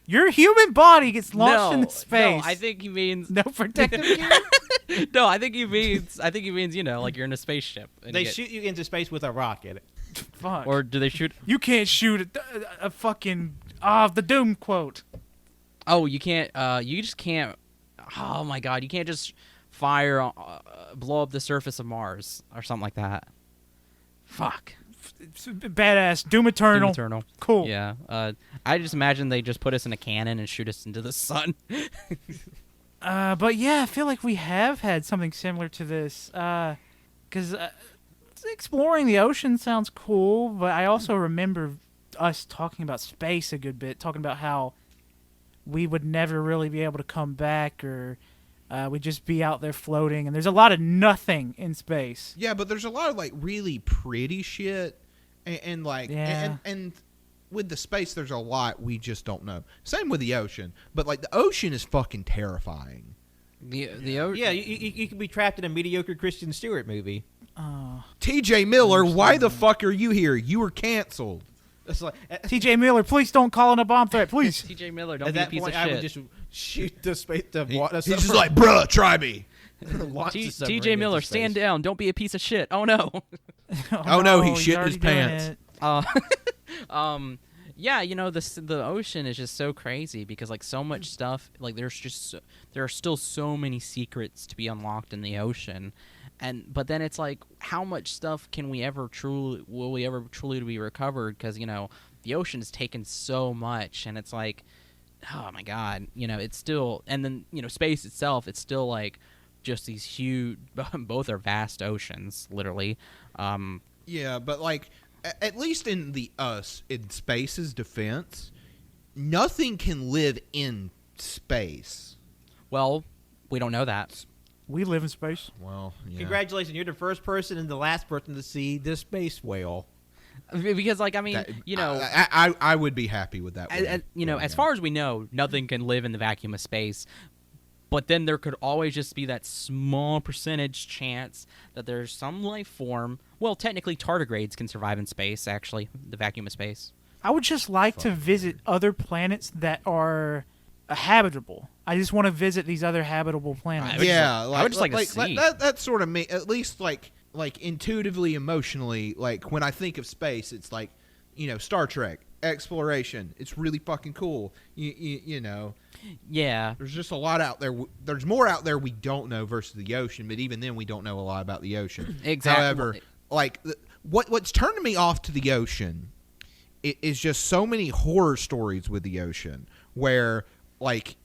Your human body gets launched into space. No, I think he means no protective gear. No, I think he means you know, like you're in a spaceship. And They shoot you into space with a rocket. Fuck. Or do they shoot? You can't shoot a fucking the Doom quote. Oh, you can't. You just can't. Oh my God, you can't just fire, blow up the surface of Mars or something like that. Fuck. It's badass. Doom Eternal. Doom Eternal. Cool. Yeah. I just imagine they just put us in a cannon and shoot us into the sun. But yeah, I feel like we have had something similar to this. Because exploring the ocean sounds cool, but I also remember us talking about space a good bit, talking about how we would never really be able to come back, or we'd just be out there floating, and there's a lot of nothing in space. Yeah, but there's a lot of, like, really pretty shit, and like, Yeah. and with the space, there's a lot we just don't know. Same with the ocean, but, like, the ocean is fucking terrifying. Yeah, you could be trapped in a mediocre Kristen Stewart movie. TJ Miller, why the fuck are you here? You were canceled. It's like, TJ Miller, please don't call in a bomb threat, please. TJ Miller, don't at be a that piece point, of I shit. would just shoot the space. He's just like, bruh, try me. TJ Miller, stand down. Don't be a piece of shit. Oh no. Oh, no, he he's shit in already his doing pants. it. Yeah, you know, the ocean is just so crazy because like so much stuff, like there are still so many secrets to be unlocked in the ocean, but then it's like how much stuff will we ever truly be recovered, because you know the ocean has taken so much, and it's like, oh my God, you know, it's still, and then you know space itself, it's still like just these huge, both are vast oceans, literally. Yeah, but like, at least in in space's defense, nothing can live in space. Well, we don't know that. We live in space. Well, yeah. Congratulations, you're the first person and the last person to see the space whale. Because, like, I mean, you know, I would be happy with that. you know, as far as we know, nothing can live in the vacuum of space. But then there could always just be that small percentage chance that there's some life form. Well, technically, tardigrades can survive in space, actually, the vacuum of space. I would just like to visit other planets that are habitable. I just want to visit these other habitable planets. I would just like to see. That sort of me, at least like intuitively, emotionally, like when I think of space, it's like, you know, Star Trek, exploration. It's really fucking cool. You know. Yeah. There's just a lot out there. There's more out there we don't know versus the ocean, but even then we don't know a lot about the ocean. Exactly. However, like what's turning me off to the ocean is just so many horror stories with the ocean where like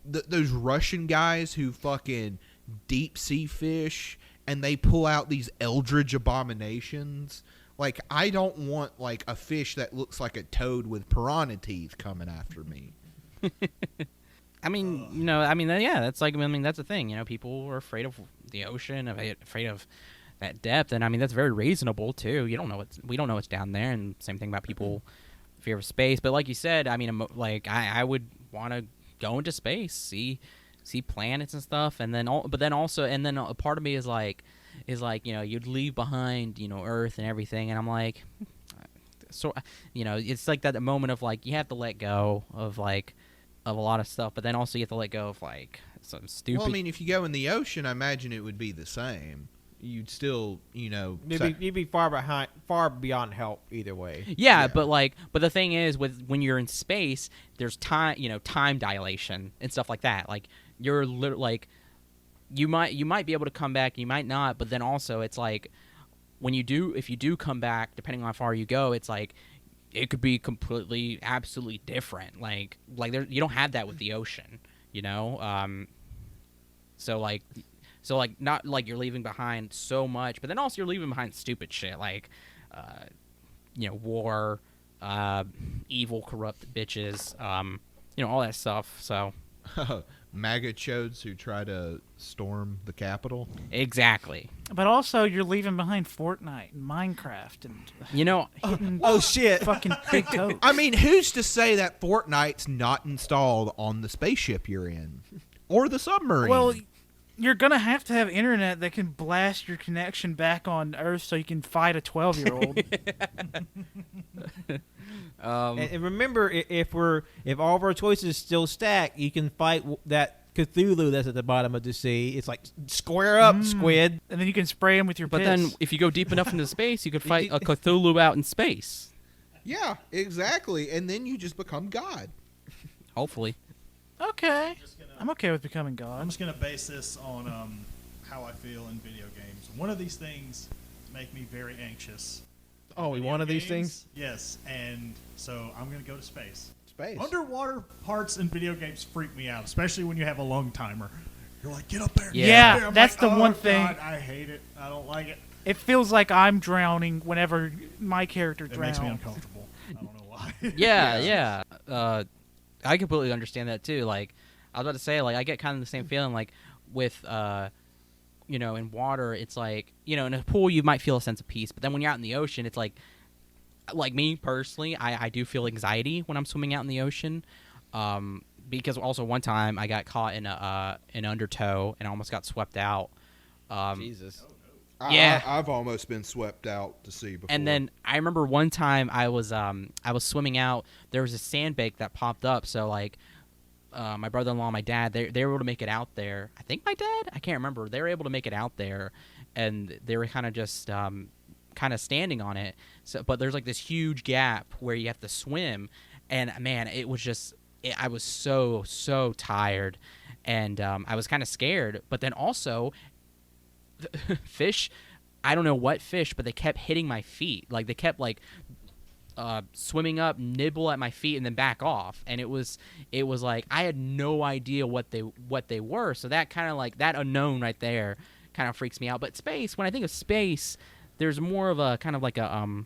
those Russian guys who fucking deep sea fish and they pull out these eldritch abominations. Like, I don't want like a fish that looks like a toad with piranha teeth coming after me. I mean, you know, yeah, that's like, I mean, that's the thing. You know, people are afraid of the ocean, afraid of that depth, and I mean, that's very reasonable too. We don't know what's down there, and same thing about people fear of space. But like you said, I mean, like I would want to go into space, see planets and stuff, and then a part of me is like, you know, you'd leave behind, you know, Earth and everything, and I'm like, so, you know, it's like that moment of like you have to let go of like. Of a lot of stuff, but then also you have to let go of like some stupid. Well, I mean, if you go in the ocean, I imagine it would be the same. You'd still, you know, You'd be far beyond help either way. Yeah, but the thing is, when you're in space, there's time dilation and stuff like that. Like you're like you might be able to come back, you might not, but then also it's like if you do come back, depending on how far you go, it's like it could be completely, absolutely different. Like there, you don't have that with the ocean, you know. So not like you're leaving behind so much, but then also you're leaving behind stupid shit like, war, evil, corrupt bitches, all that stuff. So. MAGA chodes who try to storm the Capitol. Exactly. But also, you're leaving behind Fortnite and Minecraft and hitting Oh shit! fucking big toes. I mean, who's to say that Fortnite's not installed on the spaceship you're in? Or the submarine? Well, you're going to have internet that can blast your connection back on Earth so you can fight a 12-year-old. And remember, if all of our choices still stack, you can fight that Cthulhu that's at the bottom of the sea. It's like square up, squid. And then you can spray them with your But piss. then if you go deep enough into space, you could fight a Cthulhu out in space. yeah, exactly. And then you just become God. Hopefully. Okay. I'm okay with becoming I'm God. just gonna base this on how I feel in video games. One of these things make me very anxious. Oh, Video one of these games? things. Yes, and so I'm gonna go to space. Space. Underwater parts in video games freak me out, especially when you have a lung timer. You're like, get up there. Yeah. get up there. I'm that's like, the oh, one thing. God, I hate it. I don't like it. It feels like I'm drowning whenever my character It drowns. makes me uncomfortable. I don't know why. Yeah. I completely understand that too. Like, I was about to say, like, I get kind of the same feeling, like, with, in water, it's like, in a pool, you might feel a sense of peace, but then when you're out in the ocean, it's like me personally, I do feel anxiety when I'm swimming out in the ocean, because also one time I got caught in an undertow and almost got swept out. Jesus. Yeah. I've almost been swept out to sea before. And then I remember one time I was swimming out. There was a sandbank that popped up. So like, my brother-in-law, and my dad, they were able to make it out there. I think my dad, I can't remember. They were able to make it out there, and they were kind of just kind of standing on it. So, but there's like this huge gap where you have to swim, and man, it was just I was so tired, and I was kind of scared. But then also, fish, I don't know what fish, but they kept hitting my feet. Like they kept like swimming up, nibble at my feet, and then back off. And it was like I had no idea what they were. So that kind of like that unknown right there kind of freaks me out. But space, when I think of space, there's more of a kind of like a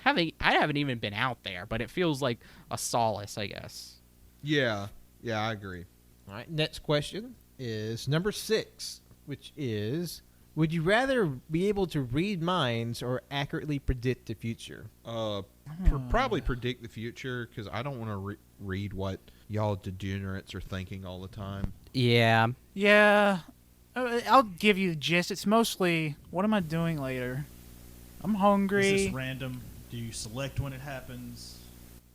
I haven't even been out there, but it feels like a solace, I guess. Yeah, I agree. All right. Next question is number 6, which is: would you rather be able to read minds or accurately predict the future? Probably predict the future, because I don't want to read what y'all degenerates are thinking all the time. Yeah. Yeah. I'll give you the gist. It's mostly, what am I doing later? I'm hungry. Is this random? Do you select when it happens?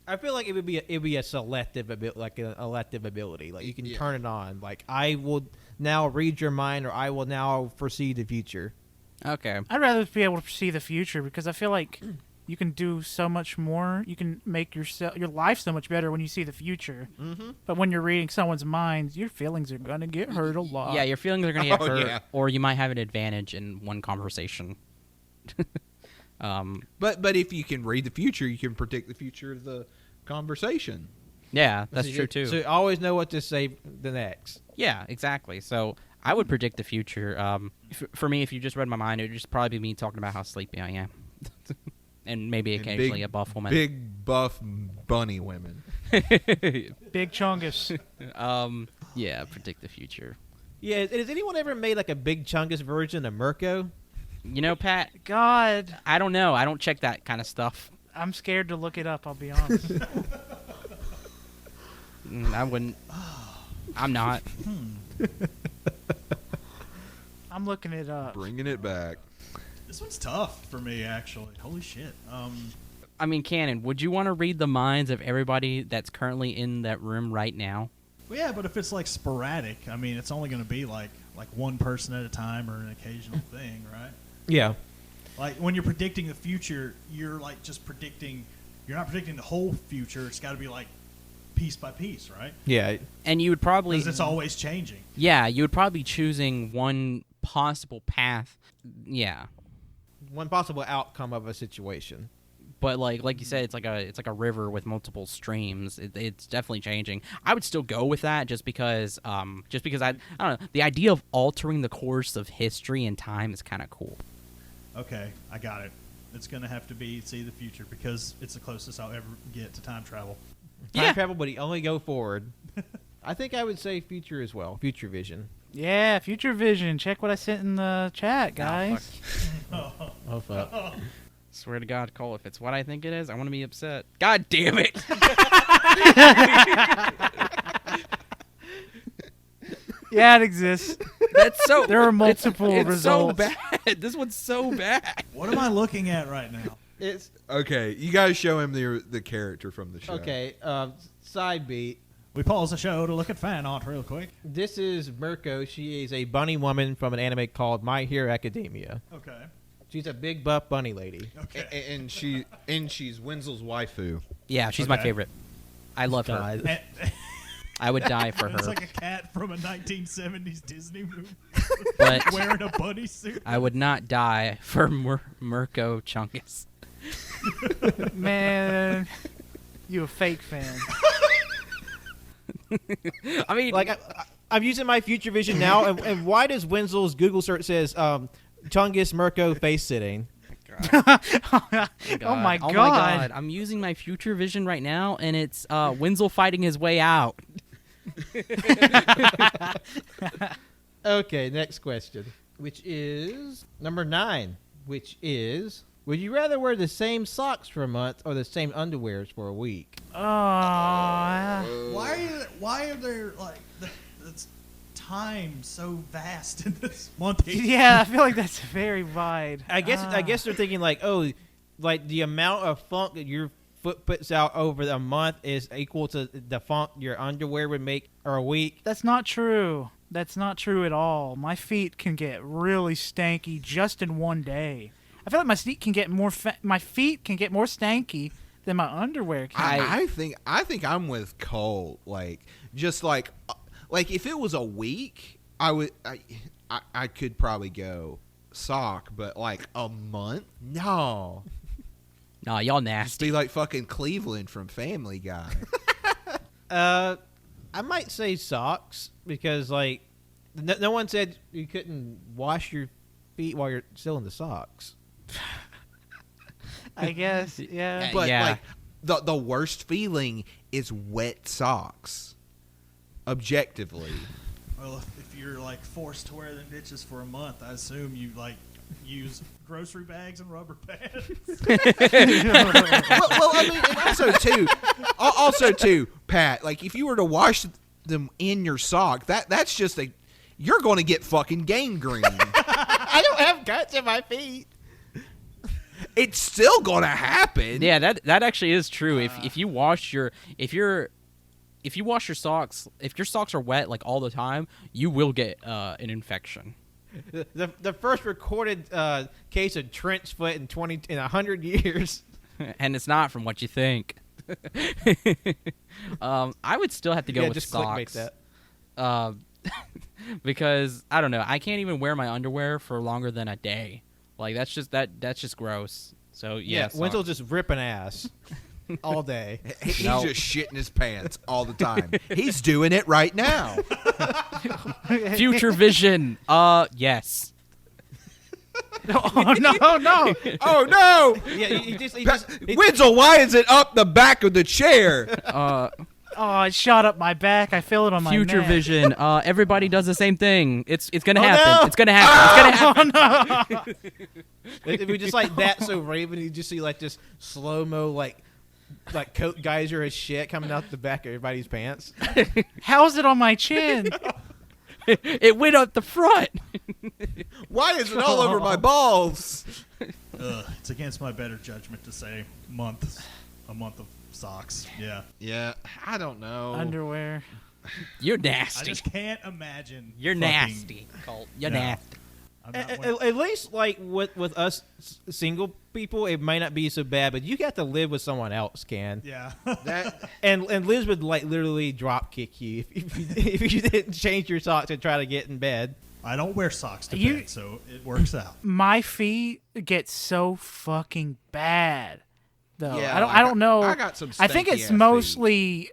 I feel like it would be a selective like an elective ability. Like you can turn it on. Like I will now read your mind, or I will now foresee the future. Okay. I'd rather be able to see the future, because I feel like you can do so much more. You can make your life so much better when you see the future. Mm-hmm. But when you're reading someone's minds, your feelings are going to get hurt a lot. Yeah, your feelings are going to get hurt, yeah. or you might have an advantage in one conversation. But if you can read the future, you can predict the future of the conversation. Yeah, that's true too. So you always know what to say the next. Yeah, exactly. So I would predict the future. For me, if you just read my mind, it would just probably be me talking about how sleepy I am. And maybe And occasionally a buff woman. Big, buff, bunny women. Big chungus. Yeah, predict the future. Yeah. Has anyone ever made like a Big Chungus version of Mirko? You know, Pat, God, I don't know. I don't check that kind of stuff. I'm scared to look it up, I'll be honest. I wouldn't. I'm not. I'm looking it up. Bringing it back. This one's tough for me, actually. Holy shit. I mean, Cannon, would you want to read the minds of everybody that's currently in that room right now? Well, yeah, but if it's like sporadic, I mean, it's only going to be like one person at a time or an occasional thing, right? Yeah. Like when you're predicting the future, you're like just predicting. You're not predicting the whole future. It's got to be like piece by piece, right? Yeah. And you would probably Because it's always changing. Yeah, you would probably be choosing one possible path. Yeah. One possible outcome of a situation. But like you said, it's like a river with multiple streams. It's definitely changing. I would still go with that just because I don't know, the idea of altering the course of history and time is kind of cool. Okay, I got it. It's going to have to be see the future because it's the closest I'll ever get to time travel. Time travel, but he only go forward. I think I would say future as well. Future vision. Yeah, future vision. Check what I sent in the chat, guys. Oh fuck. Swear to God, Cole, if it's what I think it is, I want to be upset. God damn it! Yeah, it exists. That's so. There are multiple it's results. so bad. This one's so bad. What am I looking at right now? It's Okay, you guys show him the character from the show. okay. Side beat. We pause the show to look at fan art real quick. This is Mirko. She is a bunny woman from an anime called My Hero Academia. Okay. She's a big buff bunny lady. Okay. And she's Wenzel's waifu. Yeah, she's my Okay. favorite. I love her. And- I would die for her. It's like a cat from a 1970s Disney movie But wearing a bunny suit. I would not die for Mirko Chungus. Man, you a fake fan. I mean, Like I'm using my future vision now, and why does Wenzel's Google search says Chungus Mirko face sitting? Oh my god. I'm using my future vision right now, and it's Wenzel fighting his way out. Okay, next question, which is number 9, which is: would you rather wear the same socks for a month or the same underwears for a week? Oh, Why are there like that's time so vast in this month? yeah, I feel like that's very wide. I guess they're thinking like, oh, like the amount of funk that your foot puts out over a month is equal to the funk your underwear would make or a week. That's not true. That's not true at all. My feet can get really stanky just in one day. I feel like my feet can get more stanky than my underwear can. I think I'm with Cole. Like just like if it was a week, I could probably go sock, but like a month, no. Nah, y'all Just nasty. be like fucking Cleveland from Family Guy. I might say socks because like no one said you couldn't wash your feet while you're still in the socks. I guess, yeah. But Yeah. like the worst feeling is wet socks. Objectively. Well, if you're like forced to wear them bitches for a month, I assume you like use grocery bags and rubber pads. well, I mean, and also too, Pat. Like, if you were to wash them in your sock, that's just you're going to get fucking gangrene. I don't have cuts in my feet. It's still going to happen. Yeah, that actually is true. If you wash your socks, if your socks are wet like all the time, you will get an infection. The first recorded case of trench foot in 100 years. And it's not from what you think. I would still have to go with just socks. clickbait that. Because I don't know, I can't even wear my underwear for longer than a day. Like that's just gross. So yeah, Wenzel's just ripping ass all day. He's No. just shitting his pants all the time. He's doing it right now. future vision. Yes. Oh, no. Oh no! Yeah, he just Wenzel, why is it up the back of the chair? Oh, it shot up my back. I feel it on my Future neck. vision. Everybody does the same thing. It's gonna Oh, happen. no. It's gonna happen. It's gonna happen. If we just like that so Raven, you just see like this slow mo like coat geyser as shit coming out the back of everybody's pants. How's it on my chin? It went up the front. Why is it all over my balls? It's against my better judgment to say a month of socks. Yeah. Yeah, I don't know. Underwear. You're I nasty. just can't imagine. You're fucking- nasty, Colt. You're No. nasty. I'm not At least, like with us single people, it might not be so bad, but you got to live with someone else, Can. yeah. And Liz would like literally drop kick you if you didn't change your socks and try to get in bed. I don't wear socks to bed, so it works out. My feet get so fucking bad, though. Yeah, I don't know. I got some I think it's stanky-ass mostly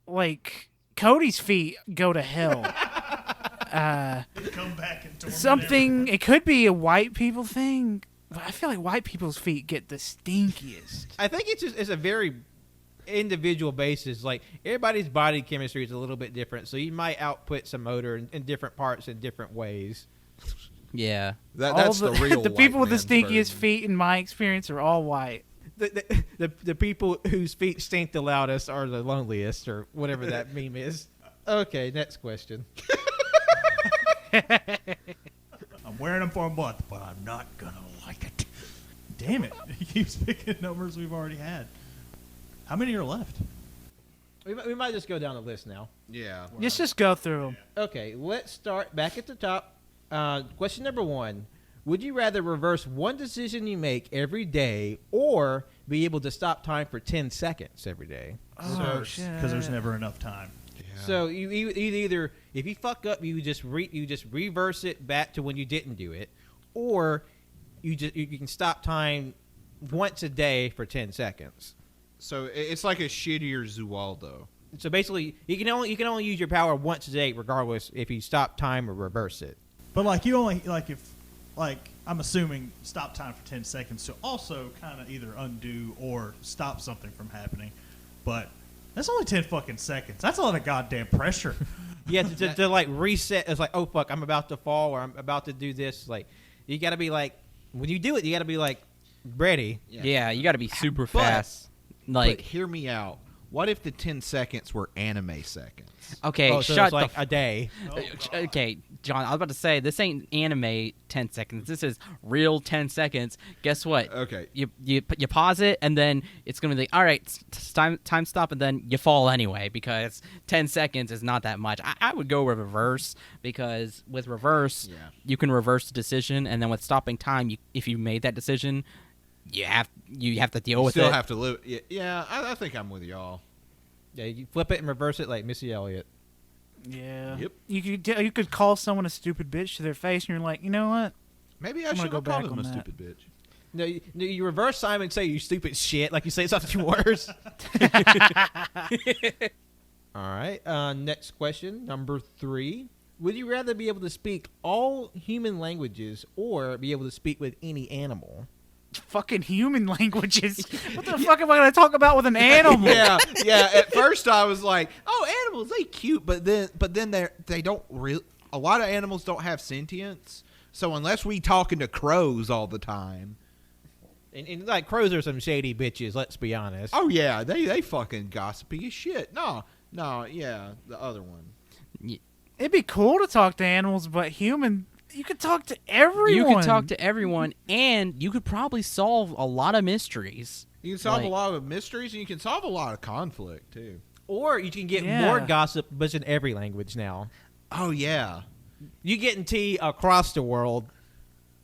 like Cody's feet go to hell. Come back and torment Something. It could be a white people thing, but I feel like white people's feet get the stinkiest. I think it's a very individual basis. Like everybody's body chemistry is a little bit different, so you might output some odor in different parts in different ways. Yeah. That's the real the people with the white stinkiest man's burden. feet, in my experience, are all white. The people whose feet stink the loudest are the loneliest, or whatever that meme is. Okay, next question. I'm wearing them for a month, but I'm not gonna like it. Damn it! He keeps picking numbers we've already had. How many are left? We might just go down the list now. Yeah. Let's just go through them. Okay, let's start back at the top. Question number 1. Would you rather reverse one decision you make every day or be able to stop time for 10 seconds every day? Oh, shit. Because there's never enough time. So you either, if you fuck up, you just reverse it back to when you didn't do it, or you can stop time once a day for 10 seconds. So it's like a shittier Zualdo. So basically, you can only use your power once a day, regardless if you stop time or reverse it. But like you only I'm assuming stop time for 10 seconds to also kind of either undo or stop something from happening. But that's only 10 fucking seconds. That's a lot of goddamn pressure. Yeah, to like reset. It's like, oh fuck, I'm about to fall or I'm about to do this. Like, you got to be like, when you do it, you got to be like ready. Yeah, you got to be super But- fast. But hear me out. What if the 10 seconds were anime seconds? Okay, Oh, so shut it's like the a day. Okay, John, I was about to say, this ain't anime 10 seconds. This is real 10 seconds. Guess what? Okay. You pause it, and then it's going to be like, all right, time stop, and then you fall anyway, because 10 seconds is not that much. I would go with reverse, because with reverse, you can reverse the decision, and then with stopping time, if you made that decision, you have to deal with it. Still have to live. Yeah, I think I'm with y'all. Yeah, you flip it and reverse it like Missy Elliott. Yeah. Yep. You could call someone a stupid bitch to their face, and you're like, you know what? Maybe I I'm gonna should go have called back him a on that. stupid bitch. No, you reverse Simon and say you stupid shit, like you say something worse. All right. Next question, number 3. Would you rather be able to speak all human languages or be able to speak with any animal? Fucking human languages. What the fuck am I going to talk about with an animal? yeah. At first I was like, oh, animals, they cute, but then they don't really. A lot of animals don't have sentience. So unless we talking to crows all the time. And like crows are some shady bitches. Let's be honest. Oh yeah, they fucking gossipy as shit. No, yeah, the other one. It'd be cool to talk to animals, but human, you could talk to everyone. You could talk to everyone, and you could probably solve a lot of mysteries. You can solve a lot of mysteries, and you can solve a lot of conflict too. Or you can get more gossip, but it's in every language now. Oh yeah. You getting tea across the world.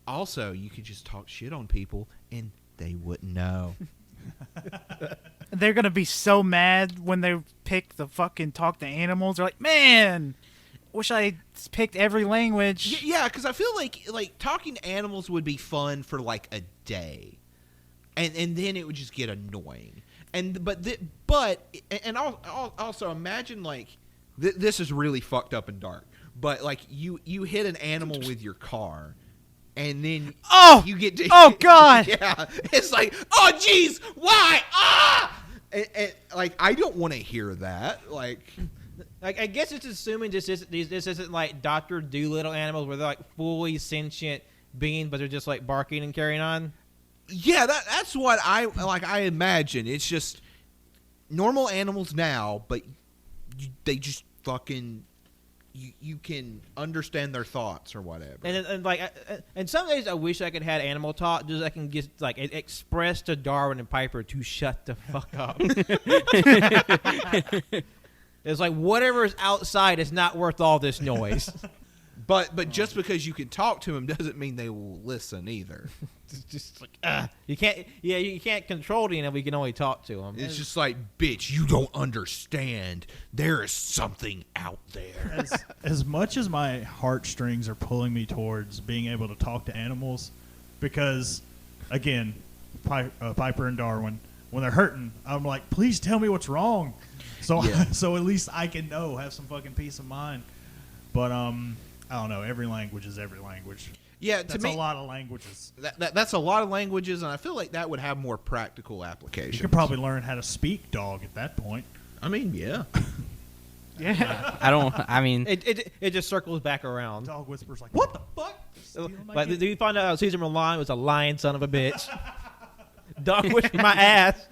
Also, you could just talk shit on people, and they wouldn't know. They're going to be so mad when they pick the fucking talk to animals. They're like, man, wish I picked every language. Yeah, because I feel like talking to animals would be fun for like a day, and then it would just get annoying. Also imagine like this is really fucked up and dark, but like you hit an animal with your car. And then you get to... Oh, God! Yeah. It's like, oh, jeez, why? Ah! And, like, I don't want to hear that. Like, I guess it's assuming this isn't like Dr. Dolittle animals where they're like fully sentient beings, but they're just like barking and carrying on. Yeah, that's what I imagine. It's just normal animals now, but they just fucking... You can understand their thoughts or whatever. And some days I wish I could have animal talk, just so I can get like express to Darwin and Piper to shut the fuck up. It's like whatever is outside is not worth all this noise. But just because you can talk to them doesn't mean they will listen either. It's just like you can't. Yeah, you can't control the enemy. We can only talk to them. It's just like, bitch, you don't understand. There is something out there. As much as my heartstrings are pulling me towards being able to talk to animals, because, again, Piper and Darwin, when they're hurting, I'm like, please tell me what's wrong, so so at least I can have some fucking peace of mind. But I don't know. Every language is every language. Yeah, That's to me, a lot of languages. that's a lot of languages, and I feel like that would have more practical applications. You could probably learn how to speak dog at that point. I mean, yeah. Yeah. I mean, It just circles back around. Dog whispers like, what the fuck? Stealing my Like, kid. do you find out Caesar Milan was a lying son of a bitch? Dog whispered my ass.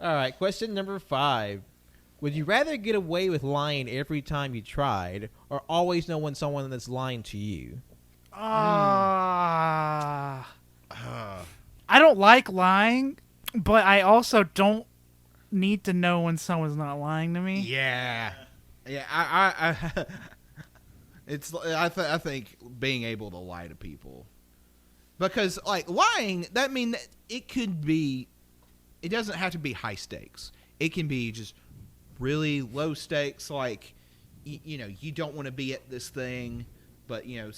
All right, question number 5. Would you rather get away with lying every time you tried, or always know when someone is lying to you? I don't like lying, but I also don't need to know when someone's not lying to me. Yeah. I think being able to lie to people, because like lying, that mean that it doesn't have to be high stakes. It can be just really low stakes, like you don't want to be at this thing, but you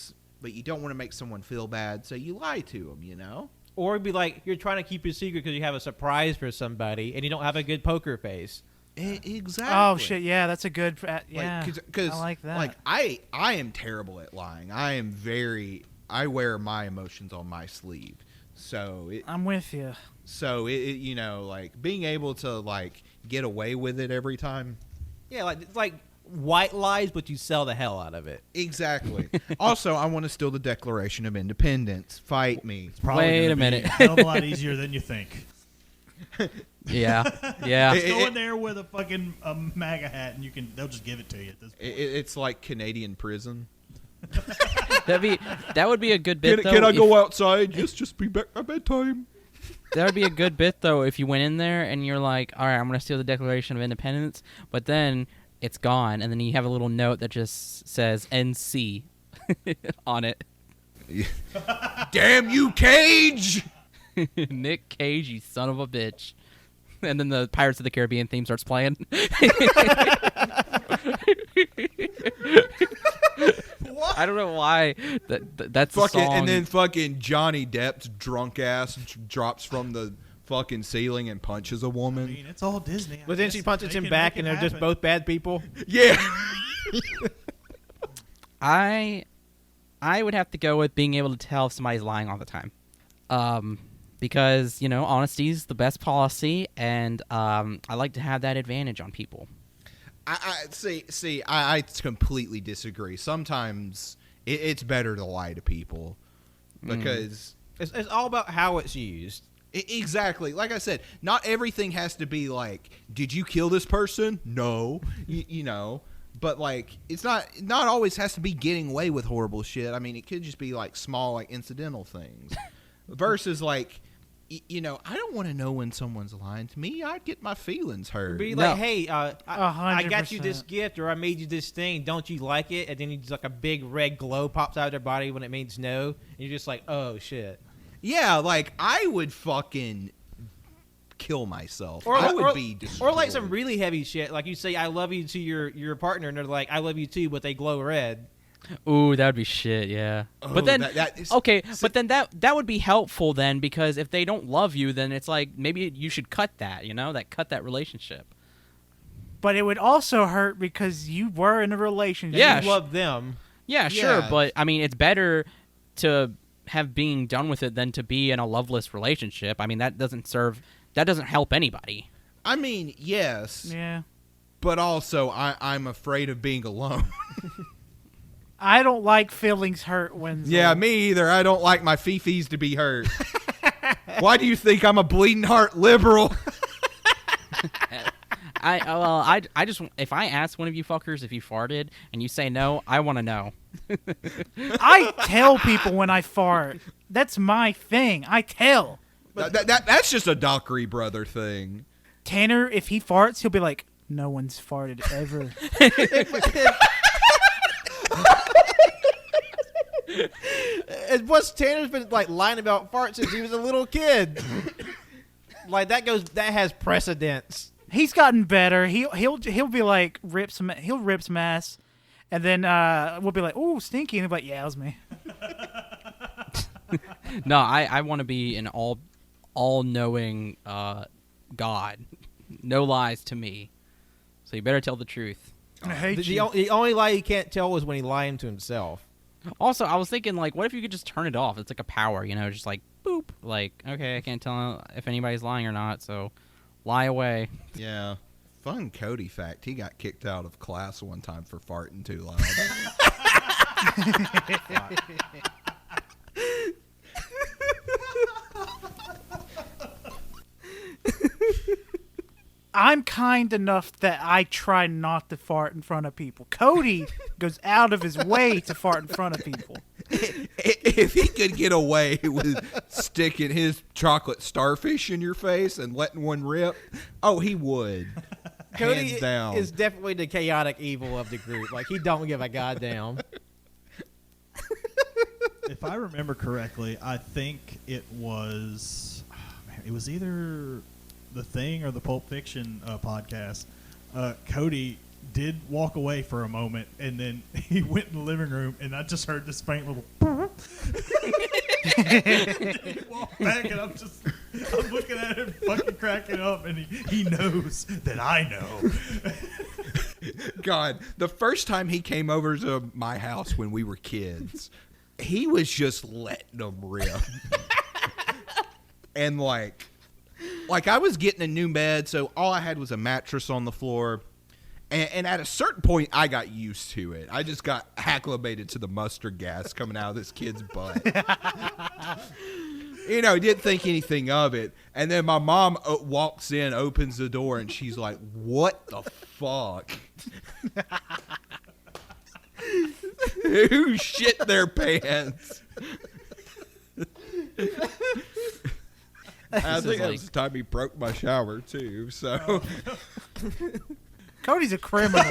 don't want to make someone feel bad, so you lie to them. Or it'd be like you're trying to keep your secret because you have a surprise for somebody and you don't have a good poker face. Exactly. Oh shit! Yeah, that's a good. Yeah, because I like that. Like I am terrible at lying. I wear my emotions on my sleeve, so I'm with you. So like being able to like get away with it every time. Yeah, it's like white lies, but you sell the hell out of it. Exactly. Also, I want to steal the Declaration of Independence. Fight me. It's probably Wait gonna a be minute. a hell of a lot easier than you think. yeah. Just go in there with a fucking MAGA hat, and they'll just give it to you at this point. It's like Canadian prison. That would be a good bit. Can I though, go outside? Yes, just be back by bedtime. That would be a good bit, though, if you went in there and you're like, all right, I'm going to steal the Declaration of Independence, but then it's gone, and then you have a little note that just says NC on it. Damn you, Cage! Nick Cage, you son of a bitch. And then the Pirates of the Caribbean theme starts playing. I don't know why that's the Fucking, song. and then fucking Johnny Depp's drunk ass drops from the fucking ceiling and punches a I woman. mean, it's all Disney. But then she punches him back, and they're just both bad people. Yeah. I would have to go with being able to tell if somebody's lying all the time. Because, honesty is the best policy, and I like to have that advantage on people. I completely disagree. Sometimes it's better to lie to people because It's all about how it's used. Exactly. Like I said, not everything has to be like, did you kill this person? No. But like, it's not always has to be getting away with horrible shit. I mean, it could just be like small, like incidental things versus like, I don't want to know when someone's lying to me. I'd get my feelings hurt. Be like, hey, I got you 100%. this gift, or I made you this thing. Don't you like it? And then you just like a big red glow pops out of their body when it means no. And you're just like, oh shit. Yeah, like I would fucking kill myself. I would be destroyed. Or like some really heavy shit. Like you say, I love you to your partner, and they're like, I love you too, but they glow red. Ooh, that would be shit, yeah. Oh, but then, that is, okay, but then that would be helpful then, because if they don't love you, then it's like maybe you should cut that, cut that relationship. But it would also hurt because you were in a relationship. Yeah, You love them. Yeah, sure, Yeah. but I mean, it's better to have being done with it than to be in a loveless relationship. I mean, that doesn't help anybody. I mean, yes, Yeah. but also I'm afraid of being alone. I don't like feelings hurt, Wenzel. Yeah, me either. I don't like my fifis to be hurt. Why do you think I'm a bleeding heart liberal? I just, if I ask one of you fuckers if you farted and you say no, I want to know. I tell people when I fart. That's my thing. I tell. That's just a Dockery brother thing. Tanner, if he farts, he'll be like, No one's farted ever. And plus, Tanner's been like lying about farts since he was a little kid. Like that has precedence. He's gotten better. He'll be like he'll rip some ass, and then we'll be like, "Ooh, stinky," and he'll be like, "Yeah, it was me." No, I want to be an all-knowing God. No lies to me. So you better tell the truth. I hate The you. only lie he can't tell is when he lying to himself. Also, I was thinking, like, what if you could just turn it off? It's like a power, just like, boop. Like, okay, I can't tell if anybody's lying or not, so lie away. Yeah. Fun Cody fact. He got kicked out of class one time for farting too loud. I'm kind enough that I try not to fart in front of people. Cody goes out of his way to fart in front of people. If he could get away with sticking his chocolate starfish in your face and letting one rip, oh, he would. Cody Hands down. is definitely the chaotic evil of the group. Like he don't give a goddamn. If I remember correctly, I think it was either The Thing or the Pulp Fiction podcast. Cody did walk away for a moment, and then he went in the living room, and I just heard this faint little. He walked back, and I'm looking at him, fucking cracking up, and he knows that I know. God, the first time he came over to my house when we were kids, he was just letting them rip. And like I was getting a new bed, so all I had was a mattress on the floor. And at a certain point, I got used to it. I just got acclimated to the mustard gas coming out of this kid's butt. Didn't think anything of it. And then my mom walks in, opens the door, and she's like, "What the fuck? Who shit their pants?" I think that was the time he broke my shower, too. So, Cody's a criminal.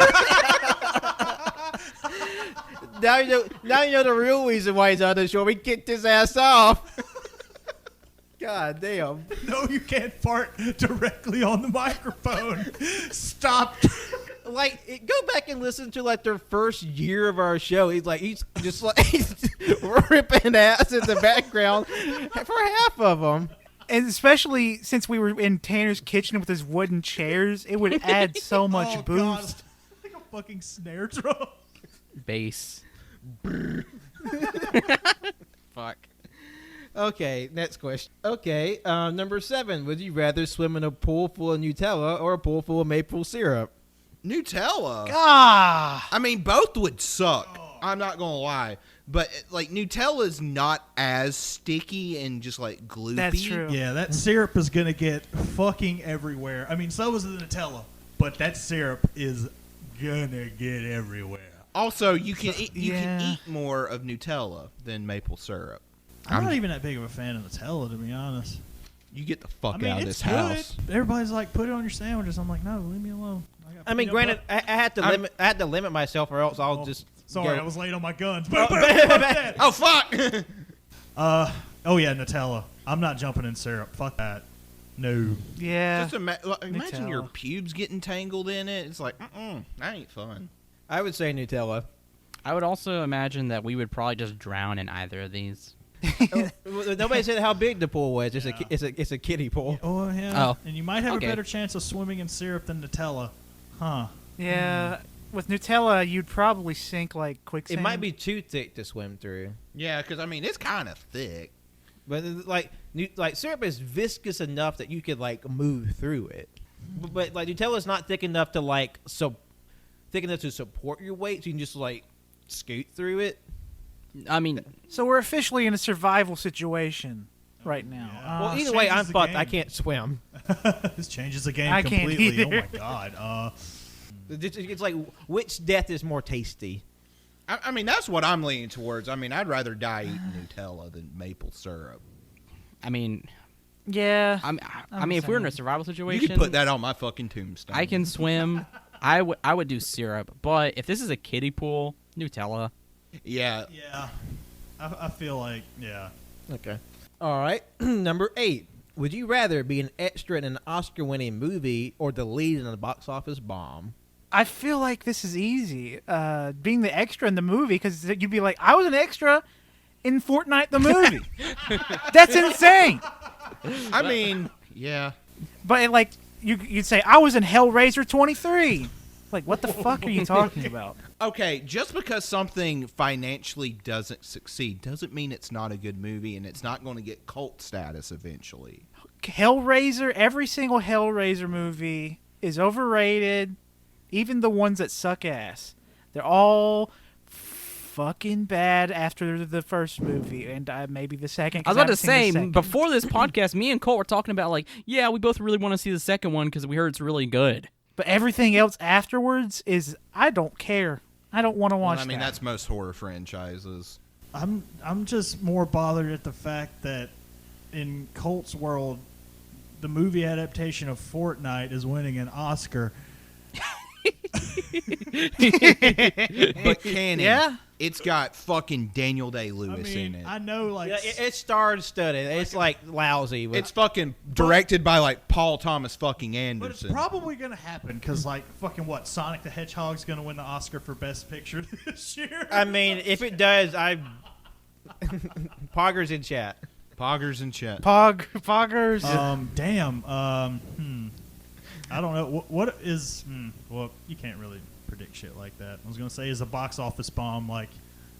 Now you know the real reason why he's on the show. We kicked his ass off. God damn. No, you can't fart directly on the microphone. Stop. Like, go back and listen to like their first year of our show. He's just ripping ass in the background for half of them. And especially since we were in Tanner's kitchen with his wooden chairs, it would add so much boost. Like a fucking snare drum. Bass. Fuck. Okay, next question. Okay, number 7. Would you rather swim in a pool full of Nutella or a pool full of maple syrup? Nutella. Ah, I mean, both would suck. I'm not going to lie. But, like, Nutella's not as sticky and just, like, gloopy. that's true. Yeah, that syrup is going to get fucking everywhere. I mean, so is the Nutella, but that syrup is going to get everywhere. Also, you can eat yeah. more of Nutella than maple syrup. I'm not even that big of a fan of Nutella, to be honest. You get the fuck I mean, out of it's this good. house. Everybody's like, put it on your sandwiches. I'm like, no, leave me alone. I mean, granted, I had to limit myself, or else I'll just. Sorry, go. I was late on my guns. Oh, fuck! Oh yeah, Nutella. I'm not jumping in syrup. Fuck that. No. Yeah. Just imagine Nutella. your pubes getting tangled in it. It's like, that ain't fun. I would say Nutella. I would also imagine that we would probably just drown in either of these. Nobody said how big the pool was. Yeah. It's a kiddie pool. Oh yeah. Oh. And you might have Okay. a better chance of swimming in syrup than Nutella, huh? Yeah. With Nutella, you'd probably sink like quicksand. It might be too thick to swim through. Yeah, because, I mean, it's kind of thick. But like syrup is viscous enough that you could like move through it. But like Nutella's not thick enough to thick enough to support your weight, so you can just like scoot through it. I mean, So we're officially in a survival situation right now. Yeah. Well, either changes way, I'm the fucked. I game. can't swim. This changes the game I can't completely. Oh either. my god. It's like which death is more tasty? I mean, that's what I'm leaning towards. I mean, I'd rather die eating Nutella than maple syrup. I mean, Yeah. I mean, if we're in a survival You situation, can put that on my fucking tombstone. I can swim. I would do syrup, but if this is a kiddie pool, Nutella. Yeah. Yeah. I feel like, yeah. Okay. All right. Number 8. Would you rather be an extra in an Oscar-winning movie or the lead in a box office bomb? I feel like this is easy. Being the extra in the movie, because you'd be like, I was an extra in Fortnite the movie. That's insane. I mean, yeah. But like, you'd say, I was in Hellraiser 23. Like, what the fuck are you talking about? Okay, just because something financially doesn't succeed doesn't mean it's not a good movie and it's not going to get cult status eventually. Hellraiser, every single Hellraiser movie is overrated. Even the ones that suck ass. They're all fucking bad after the first movie and maybe the second. I was about to say, before this podcast, me and Colt were talking about, like, yeah, we both really want to see the second one because we heard it's really good. But everything else afterwards is, I don't care. I don't want to watch I mean, that. that's most horror franchises. I'm just more bothered at the fact that in Colt's world, the movie adaptation of Fortnite is winning an Oscar. But Cannon, Yeah? it's got fucking Daniel Day-Lewis in it. I know, like, Yeah, it's star-studded. It's like lousy. But It's fucking directed by like Paul Thomas fucking but it's Anderson. probably gonna happen because, like, fucking what? Sonic the Hedgehog's gonna win the Oscar for Best Picture this year. I mean, if it does, Poggers in chat. Poggers and chat. Poggers. Damn. I don't know. What is? Well, you can't really predict shit like that. I was gonna say, is a box office bomb like?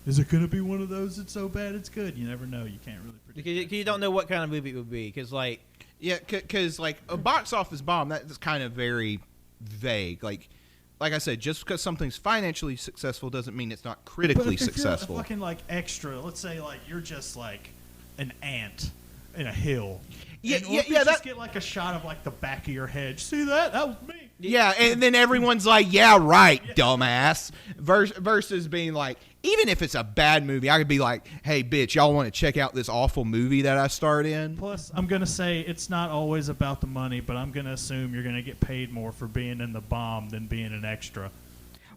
Is it gonna be one of those that's so bad it's good? You never know. You can't really predict. Because you don't know what kind of movie it would be. Because, like, Yeah, because like a box office bomb, that's kind of very vague. Like I said, just because something's financially successful doesn't mean it's not critically if successful. You're a fucking like extra. Let's say like you're just like an ant in a hill. Yeah, and, yeah, if you yeah, Just that- get like a shot of like the back of your head. See that? That was me. Yeah, and then everyone's like, "Yeah, right, dumbass." Versus being like, even if it's a bad movie, I could be like, "Hey, bitch, y'all want to check out this awful movie that I starred in?" Plus, I'm gonna say it's not always about the money, but I'm gonna assume you're gonna get paid more for being in the bomb than being an extra.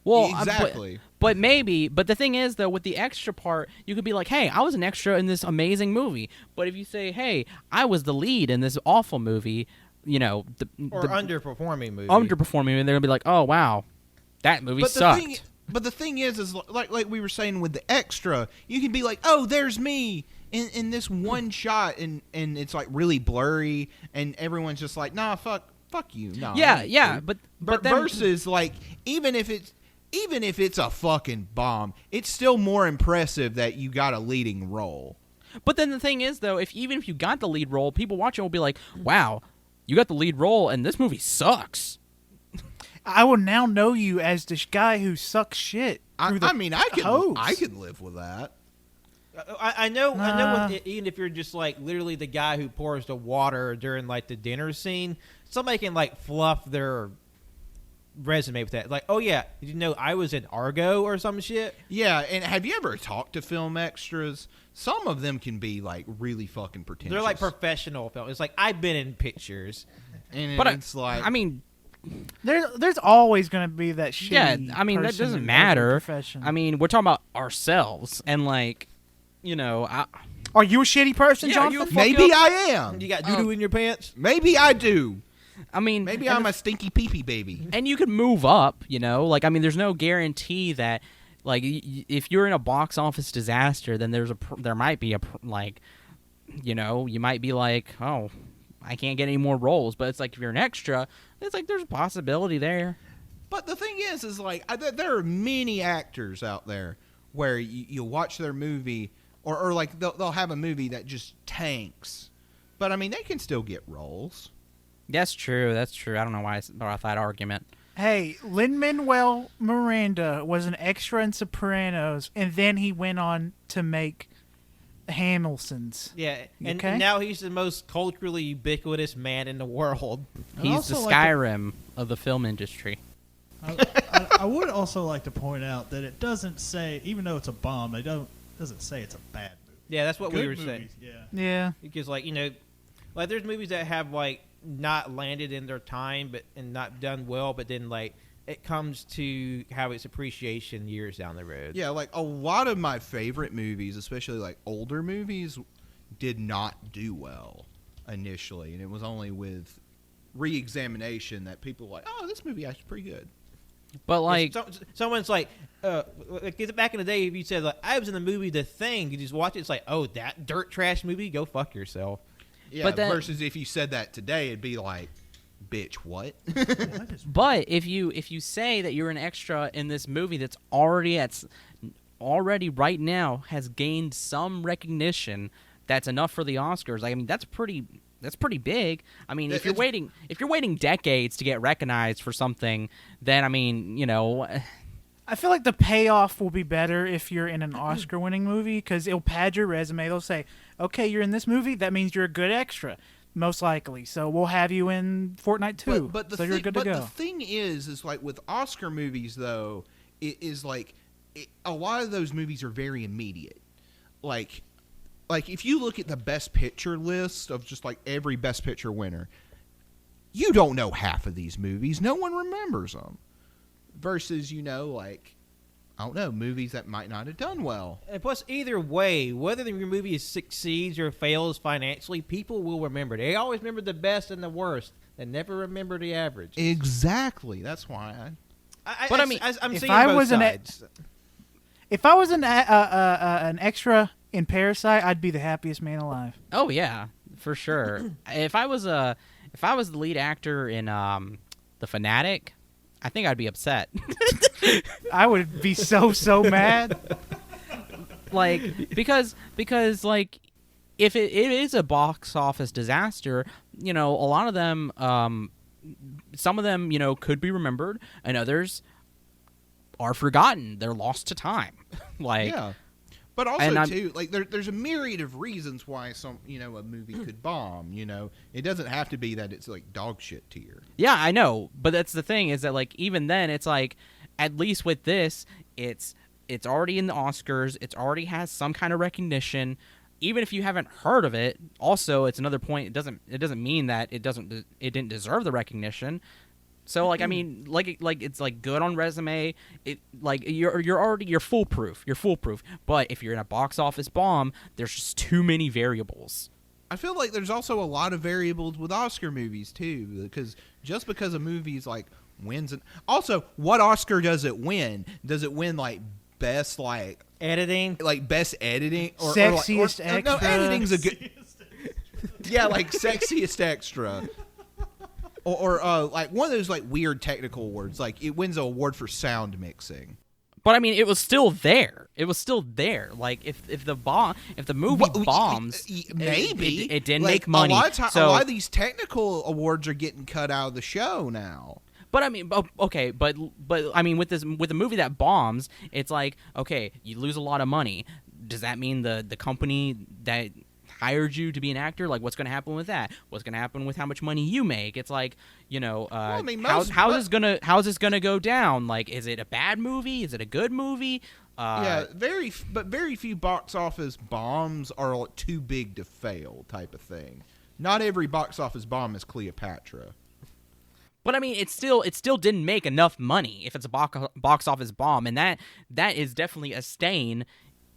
Well, Exactly. But maybe. But the thing is, though, with the extra part, you could be like, hey, I was an extra in this amazing movie. But if you say, hey, I was the lead in this awful movie, you know, or underperforming movie. underperforming, and they're going to be like, oh, wow, that movie sucked. But the thing is like we were saying with the extra, you can be like, "Oh, there's me in this one shot," and it's like really blurry, and everyone's just like, "Nah, fuck you." No. Yeah. But then, versus like even if it's a fucking bomb, it's still more impressive that you got a leading role. But then the thing is, though, even if you got the lead role, people watching will be like, wow, you got the lead role, and this movie sucks. I will now know you as this guy who sucks shit. I hose. could live with that. I know. Nah. Even if you're just like literally the guy who pours the water during like the dinner scene, somebody can like fluff their resume with that. Like, oh yeah, did you know I was in Argo or some shit? Yeah, and have you ever talked to film extras? Some of them can be like really fucking pretentious. They're like professional film. It's like I've been in pictures. and But it's like, I mean, There's always going to be that shitty yeah, I mean, that person doesn't in matter. every profession. I mean, we're talking about ourselves, and like, you know, Are you a shitty person, Yeah, Jonathan? you a fuck maybe up. I am. You got doo doo in your pants. Maybe I do. I mean, Maybe and I'm a stinky pee-pee baby. and you could move up, you know, like, I mean, there's no guarantee that, like, if you're in a box office disaster, then there might be like, you know, you might be like, oh, I can't get any more roles. But it's like, if you're an extra, it's like there's a possibility there. But the thing is like, there are many actors out there where you'll watch their movie, or like they'll have a movie that just tanks. But, I mean, they can still get roles. That's true. That's true. I don't know why I brought up that argument. Hey, Lin-Manuel Miranda was an extra in Sopranos, and then he went on to make Hamilton's. Yeah, and Okay. now he's the most culturally ubiquitous man in the world. He's also the like Skyrim of the film industry. I would also like to point out that it doesn't say, even though it's a bomb, doesn't say it's a bad movie. Yeah, that's what we Good were saying. movies, yeah. Yeah. Because, like, you know, like there's movies that have like not landed in their time, and not done well, but then like it comes to have its appreciation years down the road. Yeah, like a lot of my favorite movies, especially like older movies, did not do well initially, and it was only with re-examination that people were like, oh, this movie actually pretty good. But like, Someone's like, back in the day, if you said like I was in the movie The Thing, you just watch it, it's like, oh, that dirt trash movie, go fuck yourself. Yeah, But that- versus if you said that today, it'd be like, bitch, what? but if you say that you're an extra in this movie that's already right now has gained some recognition, that's enough for the Oscars. I mean, that's pretty big. I mean, if you're waiting decades to get recognized for something, then I mean, you know, I feel like the payoff will be better if you're in an Oscar-winning movie because it'll pad your resume. They'll say, okay, you're in this movie. That means you're a good extra, most likely. So we'll have you in Fortnite 2. But so you're good to go. the thing is like with Oscar movies, though, it is like a lot of those movies are very immediate. Like if you look at the Best Picture list of just like every Best Picture winner, you don't know half of these movies. No one remembers them. Versus, you know, like, I don't know, movies that might not have done well. And plus, either way, whether your movie succeeds or fails financially, people will remember. They always remember the best and the worst. They never remember the average. Exactly. That's why I'm if seeing I both was sides. If I was an extra in Parasite, I'd be the happiest man alive. oh yeah, for sure. if I was the lead actor in The Fanatic, I think I'd be upset. I would be so mad. Like because like if it is a box office disaster, you know, a lot of them some of them, you know, could be remembered and others are forgotten. They're lost to time. Like yeah. But also, too, like there's a myriad of reasons why a movie could bomb. You know, it doesn't have to be that it's like dog shit tier. yeah, I know, but that's the thing is that like even then it's like at least with this it's already in the Oscars. It already has some kind of recognition. Even if you haven't heard of it, also it's another point. It doesn't mean that it didn't deserve the recognition. So like I mean like it's like good on resume. It like you're foolproof. You're foolproof. But if you're in a box office bomb, there's just too many variables. I feel like there's also a lot of variables with Oscar movies too, because just because a movie's like wins and also what Oscar does it win? Does it win like best like Editing. like best editing or Sexiest or, extra. No, editing's a good yeah, like sexiest extra. Or like one of those like weird technical awards, like it wins an award for sound mixing. But I mean, it was still there. It was still there. Like if the movie bombs, maybe it didn't like, make money. A lot so, of these technical awards are getting cut out of the show now. But I mean, okay, but I mean, with a movie that bombs, it's like okay, you lose a lot of money. Does that mean the company that hired you to be an actor, like what's going to happen with that? What's going to happen with how much money you make? It's like, you know, I mean, how's this gonna go down? Like, is it a bad movie? Is it a good movie? Yeah, very few box office bombs are like, too big to fail type of thing. Not every box office bomb is Cleopatra. But I mean, it still didn't make enough money if it's a box office bomb, and that is definitely a stain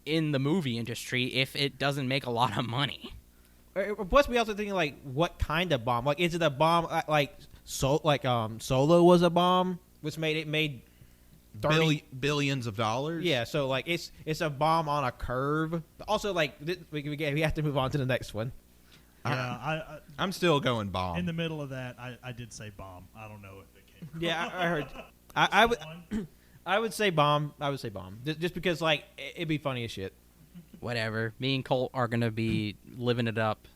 in the movie industry if it doesn't make a lot of money. Plus, we also thinking like, what kind of bomb? Like, is it a bomb Solo was a bomb, which made 30 billions of dollars? Yeah, so like it's a bomb on a curve. Also, like we have to move on to the next one. Yeah, I'm still going bomb. in the middle of that, I did say bomb. I don't know if it came from. Yeah, I heard. I would. I would say bomb. Just because like it'd be funny as shit. Whatever. Me and Colt are gonna be living it up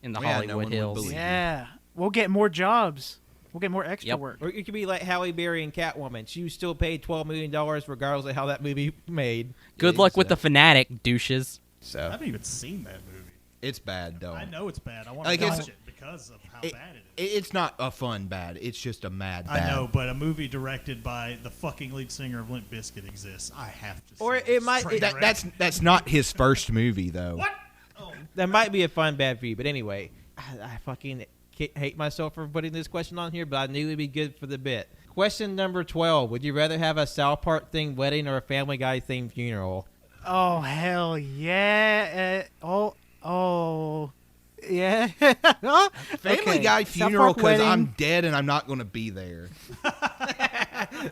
in the Yeah, no Hollywood one would Hills. believe Yeah, we'll get more jobs. We'll get more extra Yep. work. Or it could be like Halle Berry and Catwoman. She was still paid $12 million regardless of how that movie made. Good luck with the Fanatic, douches. I So haven't even seen that movie. It's bad though. I know it's bad. I want Like, to it's- watch it because of how bad it is. It's not a fun bad. It's just a mad bad. I know, but a movie directed by the fucking lead singer of Limp Bizkit exists. I have to. Or see it this might- train wreck. That's not his first movie though. What? Oh, that might be a fun bad for you. But anyway, I fucking hate myself for putting this question on here, but I knew it'd be good for the bit. Question number 12. Would you rather have a South Park themed wedding or a Family Guy themed funeral? Oh, hell yeah. Yeah. Family Guy funeral because I'm dead and I'm not going to be there.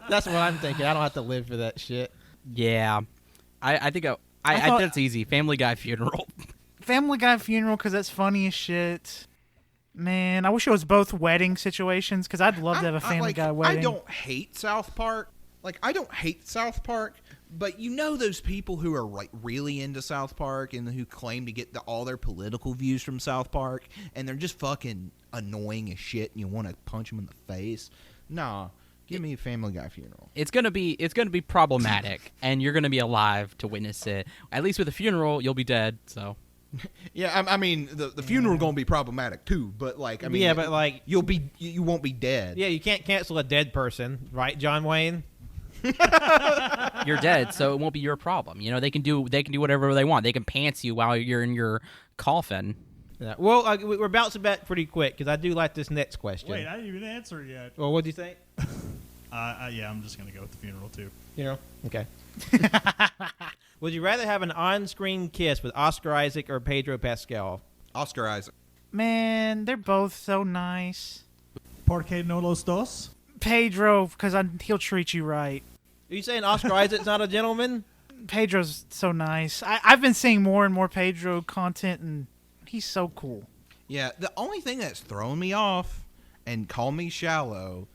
That's what I'm thinking. I don't have to live for that shit. Yeah, I think thought- that's easy. Family Guy funeral. Family Guy funeral because that's funny as shit. Man, I wish it was both wedding situations because I'd love to have a Family Guy wedding. I don't hate South Park. I don't hate South Park, but you know those people who are really into South Park and who claim to get all their political views from South Park, and they're just fucking annoying as shit, and you want to punch them in the face. Nah, give me a Family Guy funeral. It's gonna be problematic, and you're gonna be alive to witness it. At least with a funeral, you'll be dead. So. Yeah, I mean the funeral gonna be problematic too, but you won't be dead. Yeah, you can't cancel a dead person, right, John Wayne? You're dead, so it won't be your problem. You know, they can do whatever they want. They can pants you while you're in your coffin. Yeah. Well, we're bouncing back pretty quick because I do like this next question. Wait, I didn't even answer it yet. Well, what do you think? Yeah, I'm just gonna go with the funeral too. Okay. Would you rather have an on-screen kiss with Oscar Isaac or Pedro Pascal? Oscar Isaac. Man, they're both so nice. Porque no los dos? Pedro, because he'll treat you right. Are you saying Oscar Isaac's not a gentleman? Pedro's so nice. I've been seeing more and more Pedro content, and he's so cool. Yeah, the only thing that's thrown me off, and call me shallow,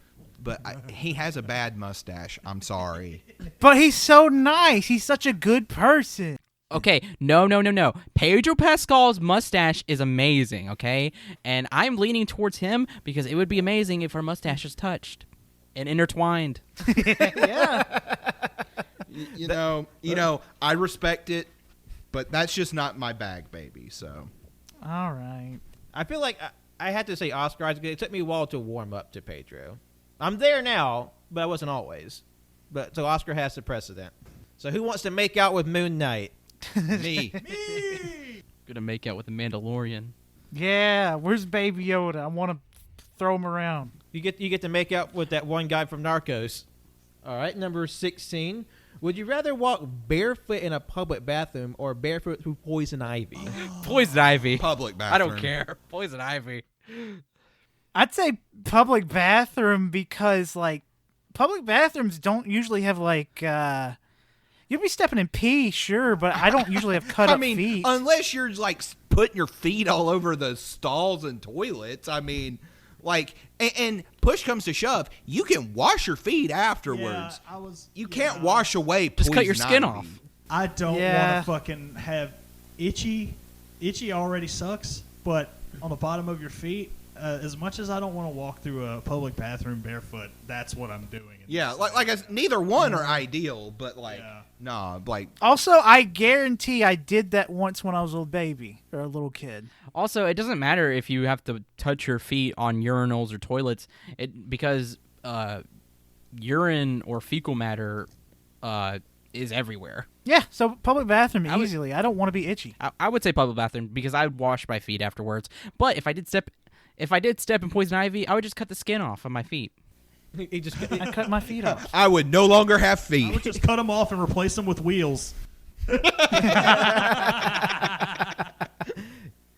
but he has a bad mustache. I'm sorry. But he's so nice. He's such a good person. Okay, no. Pedro Pascal's mustache is amazing, okay? And I'm leaning towards him because it would be amazing if our mustaches touched and intertwined. Yeah. You know, I respect it, but that's just not my bag, baby, so. All right. I feel like I had to say Oscar Isaac. It took me a while to warm up to Pedro. I'm there now, but I wasn't always. But so Oscar has the precedent. So who wants to make out with Moon Knight? Me. Gonna make out with the Mandalorian. Yeah, where's Baby Yoda? I want to throw him around. You get to make out with that one guy from Narcos. All right, number 16. Would you rather walk barefoot in a public bathroom or barefoot through poison ivy? Poison ivy. Public bathroom. I don't care. Poison ivy. I'd say public bathroom because, like, public bathrooms don't usually have, like, you'll be stepping in pee, sure, but I don't usually have cut up feet. Unless you're, like, putting your feet all over the stalls and toilets. I mean, like, and push comes to shove, you can wash your feet afterwards. Yeah, you can't wash away Just cut your poison skin ivy. off. I don't Yeah. want to fucking have itchy. Itchy already sucks, but on the bottom of your feet, as much as I don't want to walk through a public bathroom barefoot, that's what I'm doing. Yeah, neither one are ideal, but Yeah. nah, like Also, I guarantee I did that once when I was a little baby or a little kid. Also, it doesn't matter if you have to touch your feet on urinals or toilets, because urine or fecal matter is everywhere. Yeah, so public bathroom I would- easily. I don't want to be itchy. I would say public bathroom because I would wash my feet afterwards. But if I did step in poison ivy, I would just cut the skin off of my feet. He just I cut my feet off. I would no longer have I feet. would just cut them off and replace them with wheels.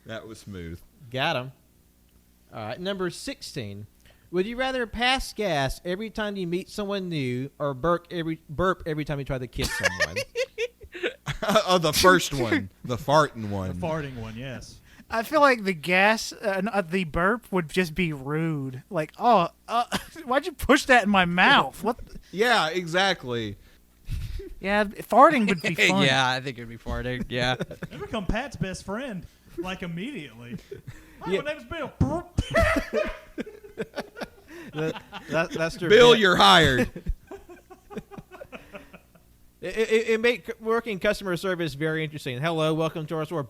That was smooth. got him. All right, number 16. Would you rather pass gas every time you meet someone new or burp every time you try to kiss someone? The first one, the farting one. The farting one, yes. I feel like the burp would just be rude. Like, why'd you push that in my mouth? What? Yeah, exactly. Yeah, farting would be fun. Yeah, I think it'd be farting. Yeah. You become Pat's best friend, like immediately. Hi, Yeah. my name's Bill. That's true. Bill, you're hired. It make working customer service very interesting. Hello, welcome to our store.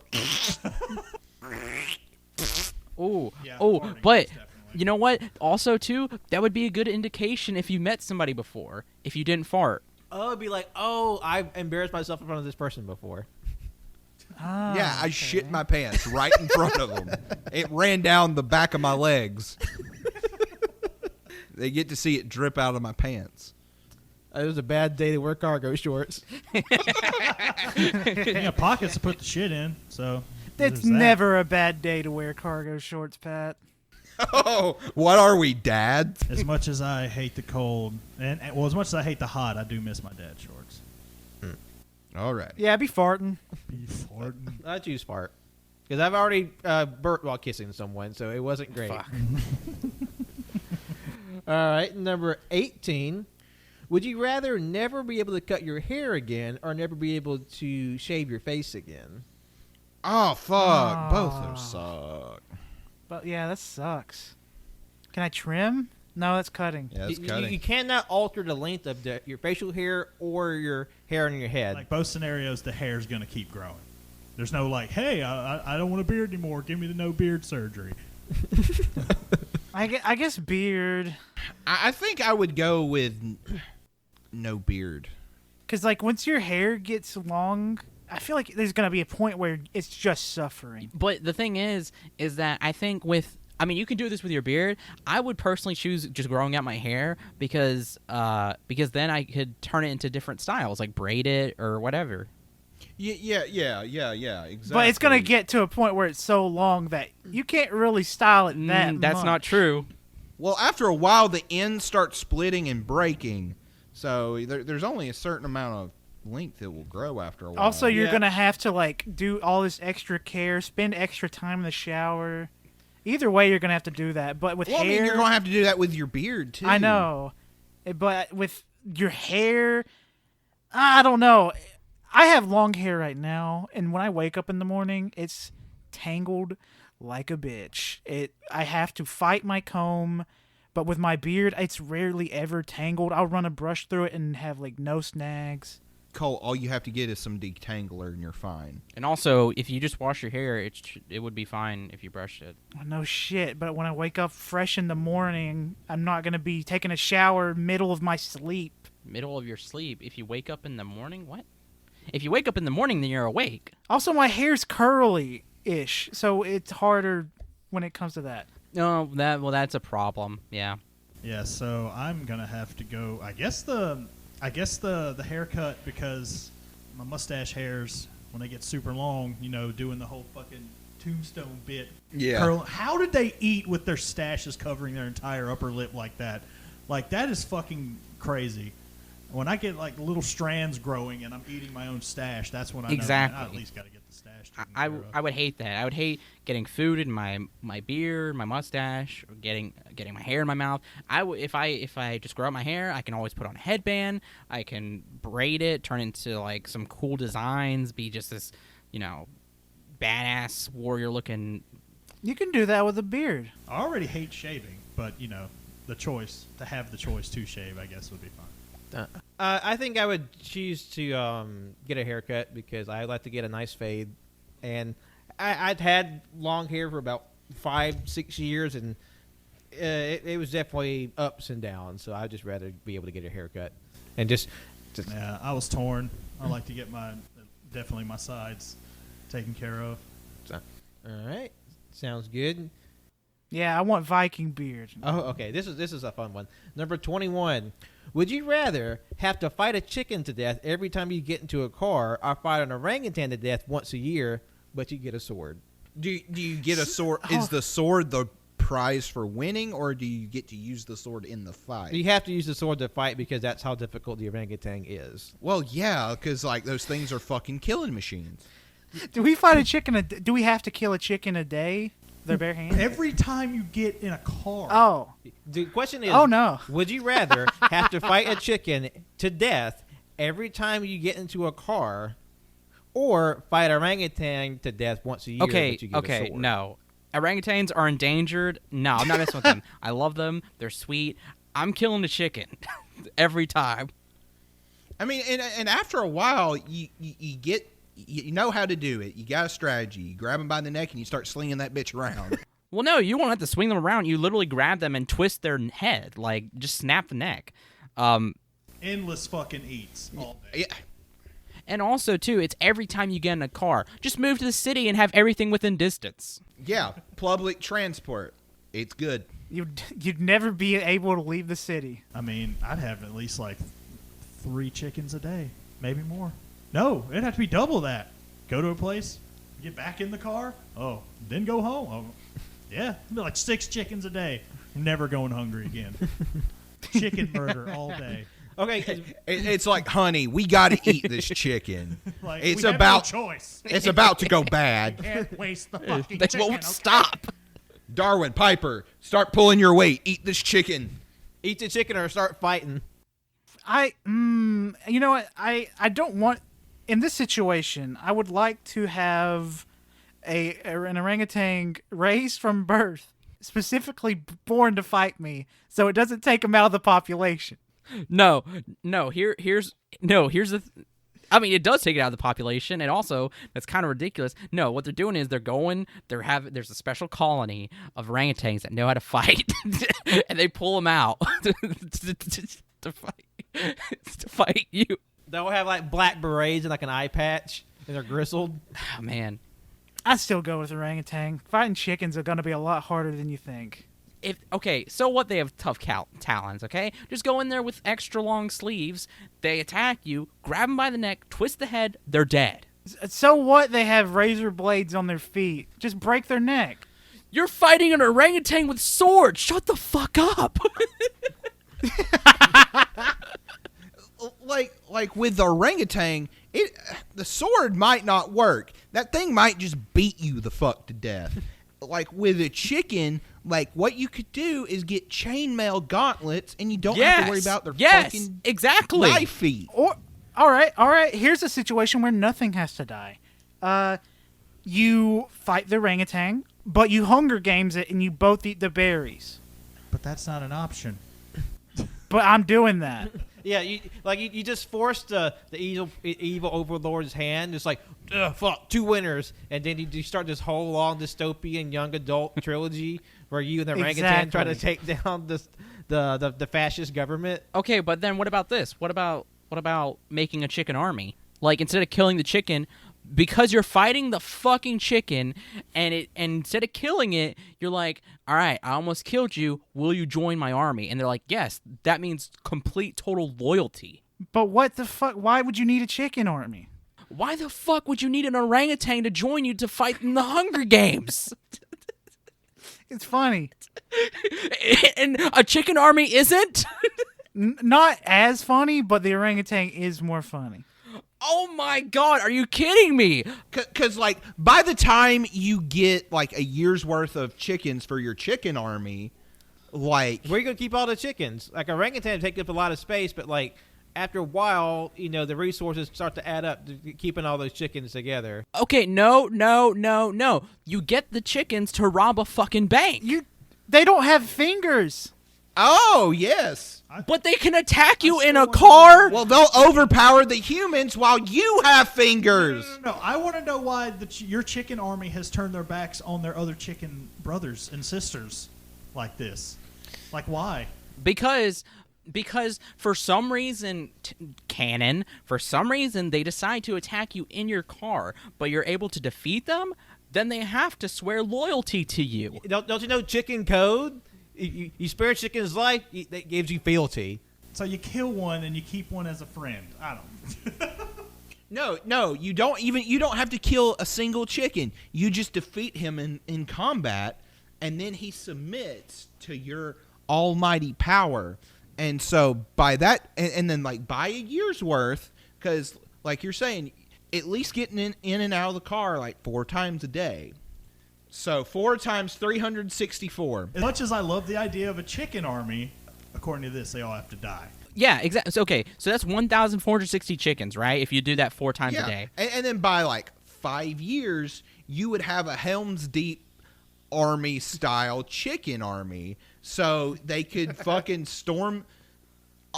Oh, Yeah, oh, farting, but definitely. you know what? Also, too, that would be a good indication if you met somebody before, if you didn't fart. Oh, it'd be like, oh, I've embarrassed myself in front of this person before. Ah, Yeah, I okay. shit my pants right in front of them. It ran down the back of my legs. They get to see it drip out of my pants. It was a bad day to wear cargo shorts. Yeah, pockets to put the shit in. So It's there's that. never a bad day to wear cargo shorts, Pat. Oh, what are we, dads? As much as I hate the cold, and well, as much as I hate the hot, I do miss my dad's shorts. All right. Yeah, be farting. Be farting. I choose fart. Because I've already burnt while kissing someone, so it wasn't great. Fuck. All right, number 18. Would you rather never be able to cut your hair again or never be able to shave your face again? Oh, fuck. Both of Ah. them suck. But yeah, that sucks. Can I trim? No, that's cutting. Yeah, that's You cutting. cannot alter the length of your facial hair or your hair on your head. Like both scenarios, the hair's gonna keep growing. There's no like, hey, I don't want a beard anymore. Give me the no beard surgery. I guess beard. I think I would go with no beard. Because, like, once your hair gets long, I feel like there's going to be a point where it's just suffering. But the thing is that I think you can do this with your beard. I would personally choose just growing out my hair because then I could turn it into different styles, like braid it or whatever. Yeah, exactly. But it's going to get to a point where it's so long that you can't really style it that That's much. not true. Well, after a while, the ends start splitting and breaking. So there's only a certain amount of length that will grow after a while. Also, you're Yeah. going to have to, like, do all this extra care, spend extra time in the shower. Either way, you're going to have to do that. But with Well, hair... I mean, you're going to have to do that with your beard, too. I know. But with your hair, I don't know. I have long hair right now, and when I wake up in the morning, it's tangled like a bitch. I have to fight my comb, but with my beard, it's rarely ever tangled. I'll run a brush through it and have, like, no snags. Cole, all you have to get is some detangler and you're fine. And also, if you just wash your hair, it would be fine if you brushed it. Well, no shit, but when I wake up fresh in the morning, I'm not going to be taking a shower middle of my sleep. Middle of your sleep. If you wake up in the morning, what? If you wake up in the morning, then you're awake. Also, my hair's curly-ish, so it's harder when it comes to that. No, that's a problem. Yeah. Yeah, so I'm gonna have to go. I guess the haircut, because my mustache hairs, when they get super long, doing the whole fucking tombstone bit. Yeah. How did they eat with their stashes covering their entire upper lip like that? Like, that is fucking crazy. When I get like little strands growing and I'm eating my own stash, that's when I know, Exactly. man, I at least got to get the stash taken I care of. would hate that. I would hate getting food in my beard, my mustache, or getting my hair in my mouth. If I just grow out my hair, I can always put on a headband. I can braid it, turn into like some cool designs, be just this, badass warrior looking. You can do that with a beard. I already hate shaving, but the choice to shave, I guess, would be fine. I think I would choose to get a haircut because I like to get a nice fade. And I'd had long hair for about 5-6 years, and it was definitely ups and downs. So I'd just rather be able to get a haircut. And just Yeah, I was torn. I like to get definitely my sides taken care of. all right. Sounds good. Yeah, I want Viking beard. Oh, okay. This is a fun one. Number 21. Would you rather have to fight a chicken to death every time you get into a car, or fight an orangutan to death once a year, but you get a sword? Do you get a sword? Is the sword the prize for winning, or do you get to use the sword in the fight? You have to use the sword to fight because that's how difficult the orangutan is. Well, yeah, because like those things are fucking killing machines. Do we fight a chicken? Do we have to kill a chicken a day? Their bare hands? Every time you get in a car. Oh. The question is, Oh, no. would you rather have to fight a chicken to death every time you get into a car, or fight an orangutan to death once a year, Okay, but you get a sword? no. Orangutans are endangered. No, I'm not messing with them. I love them. They're sweet. I'm killing the chicken every time. I mean, and after a while, you get. You know how to do it. You got a strategy. You grab them by the neck and you start slinging that bitch around. Well, no, you won't have to swing them around. You literally grab them and twist their head, like just snap the neck. Endless fucking eats all day. Yeah. And also, too, it's every time you get in a car. Just move to the city and have everything within distance. Yeah, public transport. It's good. You'd never be able to leave the city. I mean, I'd have at least like 3 chickens a day, maybe more. No, it'd have to be double that. Go to a place, get back in the car, then go home. Oh, yeah, it'd be like 6 chickens a day. Never going hungry again. Chicken murder all day. Okay, It's like, honey, we got to eat this chicken. Like, It's we have about no choice. it's about to go bad. Can't waste the fucking They chicken. won't okay? stop. Darwin, Piper, start pulling your weight. Eat this chicken. eat the chicken or start fighting. You know what? I don't want, in this situation, I would like to have an orangutan raised from birth, specifically born to fight me, so it doesn't take him out of the population. No. Here's the. I mean, it does take it out of the population, and also that's kind of ridiculous. No, what they're doing is there's a special colony of orangutans that know how to fight, and they pull them out to fight you. They'll have like black berets and like an eye patch, and they're grizzled. Oh, man. I still go with orangutan. Fighting chickens are going to be a lot harder than you think. So what? They have tough talons, okay? Just go in there with extra long sleeves. They attack you, grab them by the neck, twist the head, they're dead. So what? They have razor blades on their feet. Just break their neck. You're fighting an orangutan with swords. Shut the fuck up. Like with the orangutan, the sword might not work. That thing might just beat you the fuck to death. Like with a chicken, like what you could do is get chainmail gauntlets, and you don't have to worry about their fucking exactly. knife feet. Or all right. Here's a situation where nothing has to die. You fight the orangutan, but you Hunger Games it, and you both eat the berries. But that's not an option. But I'm doing that. Yeah, you just forced the evil overlord's hand. It's like, fuck, 2 winners, and then you start this whole long dystopian young adult trilogy where you and the orangutan try to take down the fascist government. Okay, but then what about this? What about making a chicken army? Like, instead of killing the chicken, because you're fighting the fucking chicken, and instead of killing it, you're like, all right, I almost killed you. Will you join my army? And they're like, yes. That means complete, total loyalty. But what the fuck? Why would you need a chicken army? Why the fuck would you need an orangutan to join you to fight in the Hunger Games? It's funny. And a chicken army isn't? Not as funny, but the orangutan is more funny. Oh my god, are you kidding me? Because, like, by the time you get, like, a year's worth of chickens for your chicken army, like... Where are you going to keep all the chickens? Like, orangutan take up a lot of space, but, like, after a while, the resources start to add up to keeping all those chickens together. Okay, no. You get the chickens to rob a fucking bank. They don't have fingers. Oh, yes. But they can attack you in a car. Well, they'll overpower the humans while you have fingers. No. I want to know why your chicken army has turned their backs on their other chicken brothers and sisters like this. Like, why? Because for some reason, for some reason, they decide to attack you in your car, but you're able to defeat them, then they have to swear loyalty to you. Don't you know chicken code? You spare a chicken's life, that gives you fealty. So you kill one and you keep one as a friend. I don't. No, you don't have to kill a single chicken. You just defeat him in combat, and then he submits to your almighty power. And so by that, and then like buy a year's worth, because like you're saying, at least getting in and out of the car like 4 times a day. So 4 times 364. As much as I love the idea of a chicken army, according to this, they all have to die. Yeah, exactly. Okay, so that's 1,460 chickens, right? If you do that 4 times a day. And then by like 5 years, you would have a Helm's Deep army style chicken army, so they could fucking storm.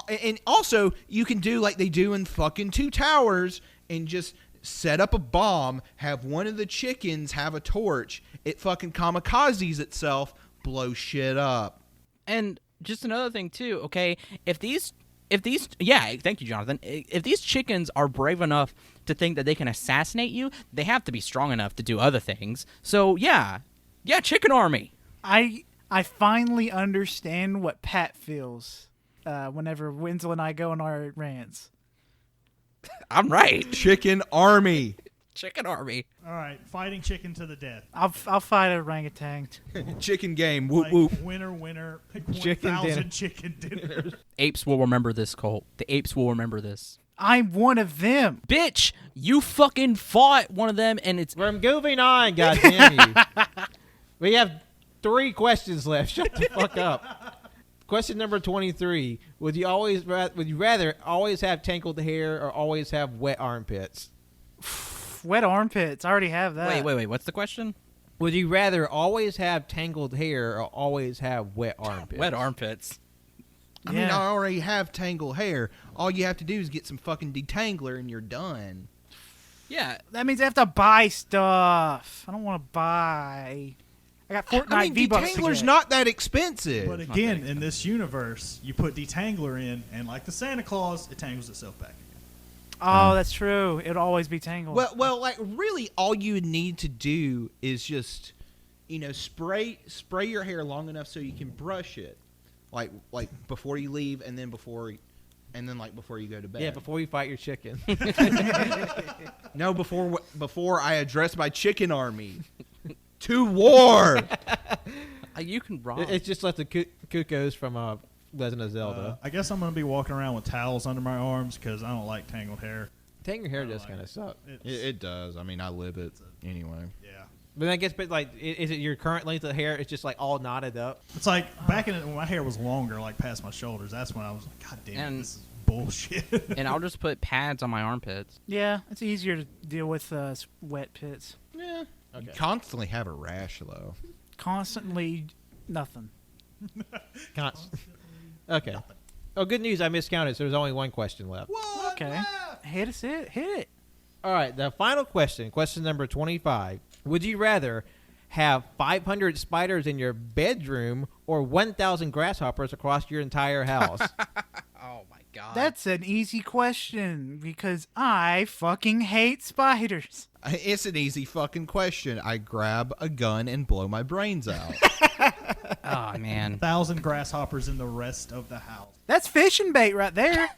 And also, you can do like they do in fucking Two Towers and just set up a bomb, have one of the chickens have a torch, it fucking kamikazes itself, blow shit up. And just another thing too, okay, if thank you, Jonathan. If these chickens are brave enough to think that they can assassinate you, they have to be strong enough to do other things. So yeah, chicken army. I finally understand what Pat feels whenever Wenzel and I go on our rants. I'm right. Chicken army. Chicken army. All right, fighting chicken to the death. I'll fight an orangutan. Chicken game. Whoop Like, whoop. winner. Pick Chicken 1,000 dinner. chicken dinners. Apes will remember this, Colt. The apes will remember this. I'm one of them. Bitch, you fucking fought one of them, and it's We're moving on, goddamn you. We have 3 questions left. Shut the fuck up. Question number 23. Would you rather always have tangled hair or always have wet armpits? Wet armpits. I already have that. wait. What's the question? Would you rather always have tangled hair or always have wet armpits? Wet armpits. I mean, Yeah. I already have tangled hair. All you have to do is get some fucking detangler and you're done. Yeah. That means I have to buy stuff. I don't want to buy. I got Fortnite I mean, V-Bucks to detangler's get. not that expensive. But again, in this universe, you put detangler in, and like the Santa Claus, it tangles itself back again. Oh, that's true. It'll always be tangled. Well, like really, all you need to do is just, spray your hair long enough so you can brush it, like before you leave, and then before you go to bed. Yeah, before you fight your chicken. No, before I address my chicken army to war. You can rob. It's just like the cuckoos from Legend of Zelda. I guess I'm going to be walking around with towels under my arms because I don't like tangled hair. Tangled hair does like kind of suck. It does. I mean, I live it anyway. Yeah. But I guess, is it your current length of hair? It's just like all knotted up. It's like back when my hair was longer, like past my shoulders. That's when I was like, God damn it, And- this is bullshit. and I'll just put pads on my armpits. yeah, it's easier to deal with wet pits. Yeah. Okay. You constantly have a rash though. Constantly nothing. Okay. Oh, good news. I miscounted, so there's only 1 question left. Okay. Hit it. All right. The final question, question number 25. Would you rather have 500 spiders in your bedroom or 1,000 grasshoppers across your entire house? Oh my god. That's an easy question because I fucking hate spiders. It's an easy fucking question. I grab a gun and blow my brains out. Oh man. 1,000 grasshoppers in the rest of the house. That's fishing bait right there.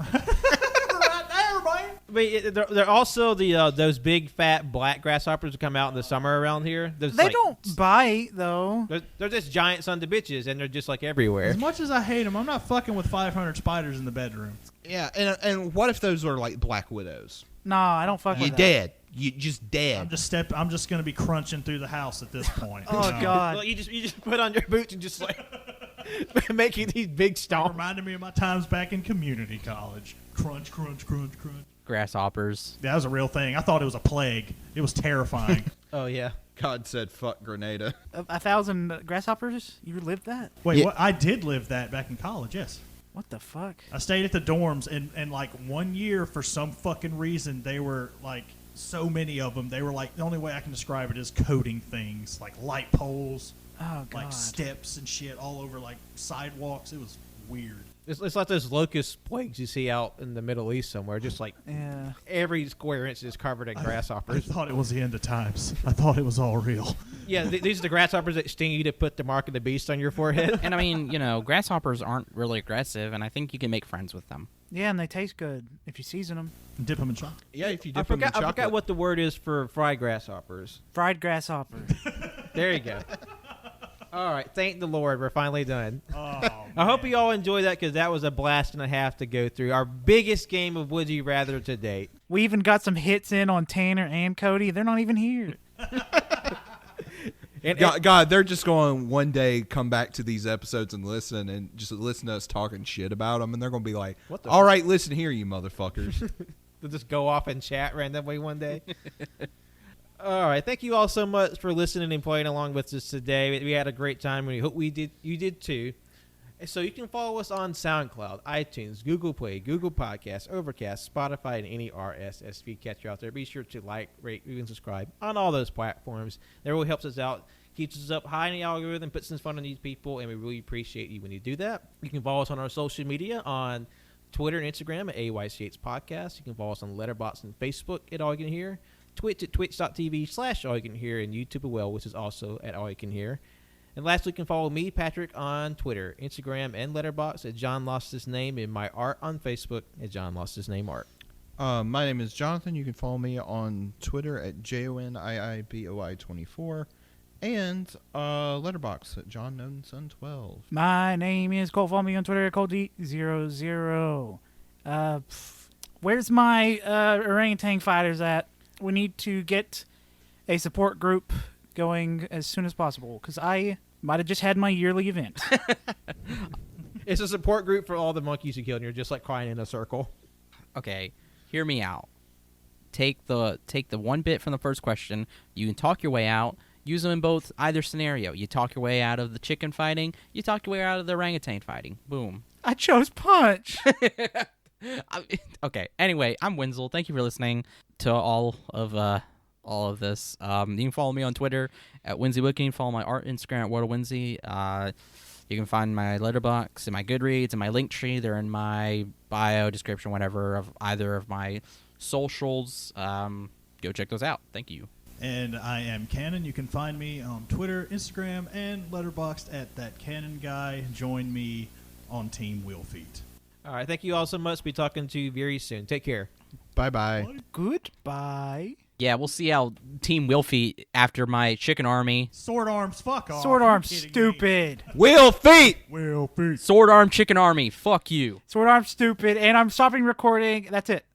Right there, man. Wait, they're also those big fat black grasshoppers that come out in the summer around here. There's They like- don't bite though. They're just giant son of bitches, and they're just like everywhere. As much as I hate them, I'm not fucking with 500 spiders in the bedroom. Yeah, and what if those are like black widows? No, I don't fuck You're with that. dead. You just dead. I'm just gonna be crunching through the house at this point. Oh, You know? God. Well, you just put on your boots and just like making these big stomps. Reminded me of my times back in community college. Crunch, crunch, crunch, crunch. Grasshoppers. That was a real thing. I thought it was a plague. It was terrifying. Oh yeah. God said fuck Grenada. 1,000 grasshoppers? You lived that? Wait, Yeah. what? I did live that back in college, yes. What the fuck? I stayed at the dorms, and like 1 year, for some fucking reason, they were like so many of them. They were like, the only way I can describe it is coding things, like light poles, Oh god. like steps and shit all over like sidewalks. It was weird. It's like those locust plagues you see out in the Middle East somewhere. Just like Yeah. every square inch is covered in I grasshoppers. thought it was the end of times. I thought it was all real. Yeah, these are the grasshoppers that sting you to put the mark of the beast on your forehead. And I mean, grasshoppers aren't really aggressive, and I think you can make friends with them. Yeah, and they taste good if you season them. Dip them in chocolate. Yeah, if you I dip them in forgot chocolate. what the word is for fried grasshoppers. Fried grasshopper. There you go. All right, thank the Lord, we're finally done. Oh, I hope man. you all enjoyed that because that was a blast and a half to go through. Our biggest game of Would You Rather to date. We even got some hits in on Tanner and Cody. They're not even here. And, God, they're just going one day come back to these episodes and listen to us talking shit about them, and they're going to be like, What the all right, listen here, you motherfuckers. they'll just go off and chat randomly one day. All right, thank you all so much for listening and playing along with us today. We had a great time, and we hope you did too. And so you can follow us on SoundCloud, iTunes, Google Play, Google Podcasts, Overcast, Spotify, and any RSS feed catcher out there. Be sure to like, rate, review, and subscribe on all those platforms. That really helps us out, keeps us up high in the algorithm, puts some fun on these people, and we really appreciate you when you do that. You can follow us on our social media on Twitter and Instagram at AYCH Podcast. You can follow us on Letterboxd and Facebook at All You Can Hear. Twitch at twitch.tv/AllYouCanHear, and YouTube as well, which is also at All You Can Hear. And lastly, you can follow me, Patrick, on Twitter, Instagram, and Letterboxd at John Lost His Name, and my art on Facebook at John Lost His Name Art. My name is Jonathan. You can follow me on Twitter at JONIIBOI24 and Letterboxd at John Nodenson 12. My name is Colt. Follow me on Twitter at ColtD00. Where's my orangutan fighters at? We need to get a support group going as soon as possible, because I might have just had my yearly event. It's a support group for all the monkeys you killed, and you're just like crying in a circle. Okay, hear me out. Take the 1 bit from the first question. You can talk your way out. Use them in either scenario. You talk your way out of the chicken fighting. You talk your way out of the orangutan fighting. Boom. I chose punch. Okay. Anyway, I'm Wenzel. Thank you for listening to all of this. You can follow me on Twitter at WenzyWiki. You can follow my art Instagram at WorldOfWenzy. You can find my Letterboxd and my Goodreads and my Linktree. They're in my bio, description, whatever, of either of my socials. Go check those out. Thank you. And I am Cannon. You can find me on Twitter, Instagram, and Letterboxd at That Cannon Guy. Join me on Team Wheelfeet. All right, thank you all so much. Be talking to you very soon. Take care. Bye-bye. Goodbye. Yeah, we'll see how Team Willfeet after my chicken army. Sword arms, fuck off. Sword You're arm, kidding me. stupid. Will feet! Wheelfeet. Sword arm chicken army. Fuck you. Sword arm, stupid. And I'm stopping recording. That's it.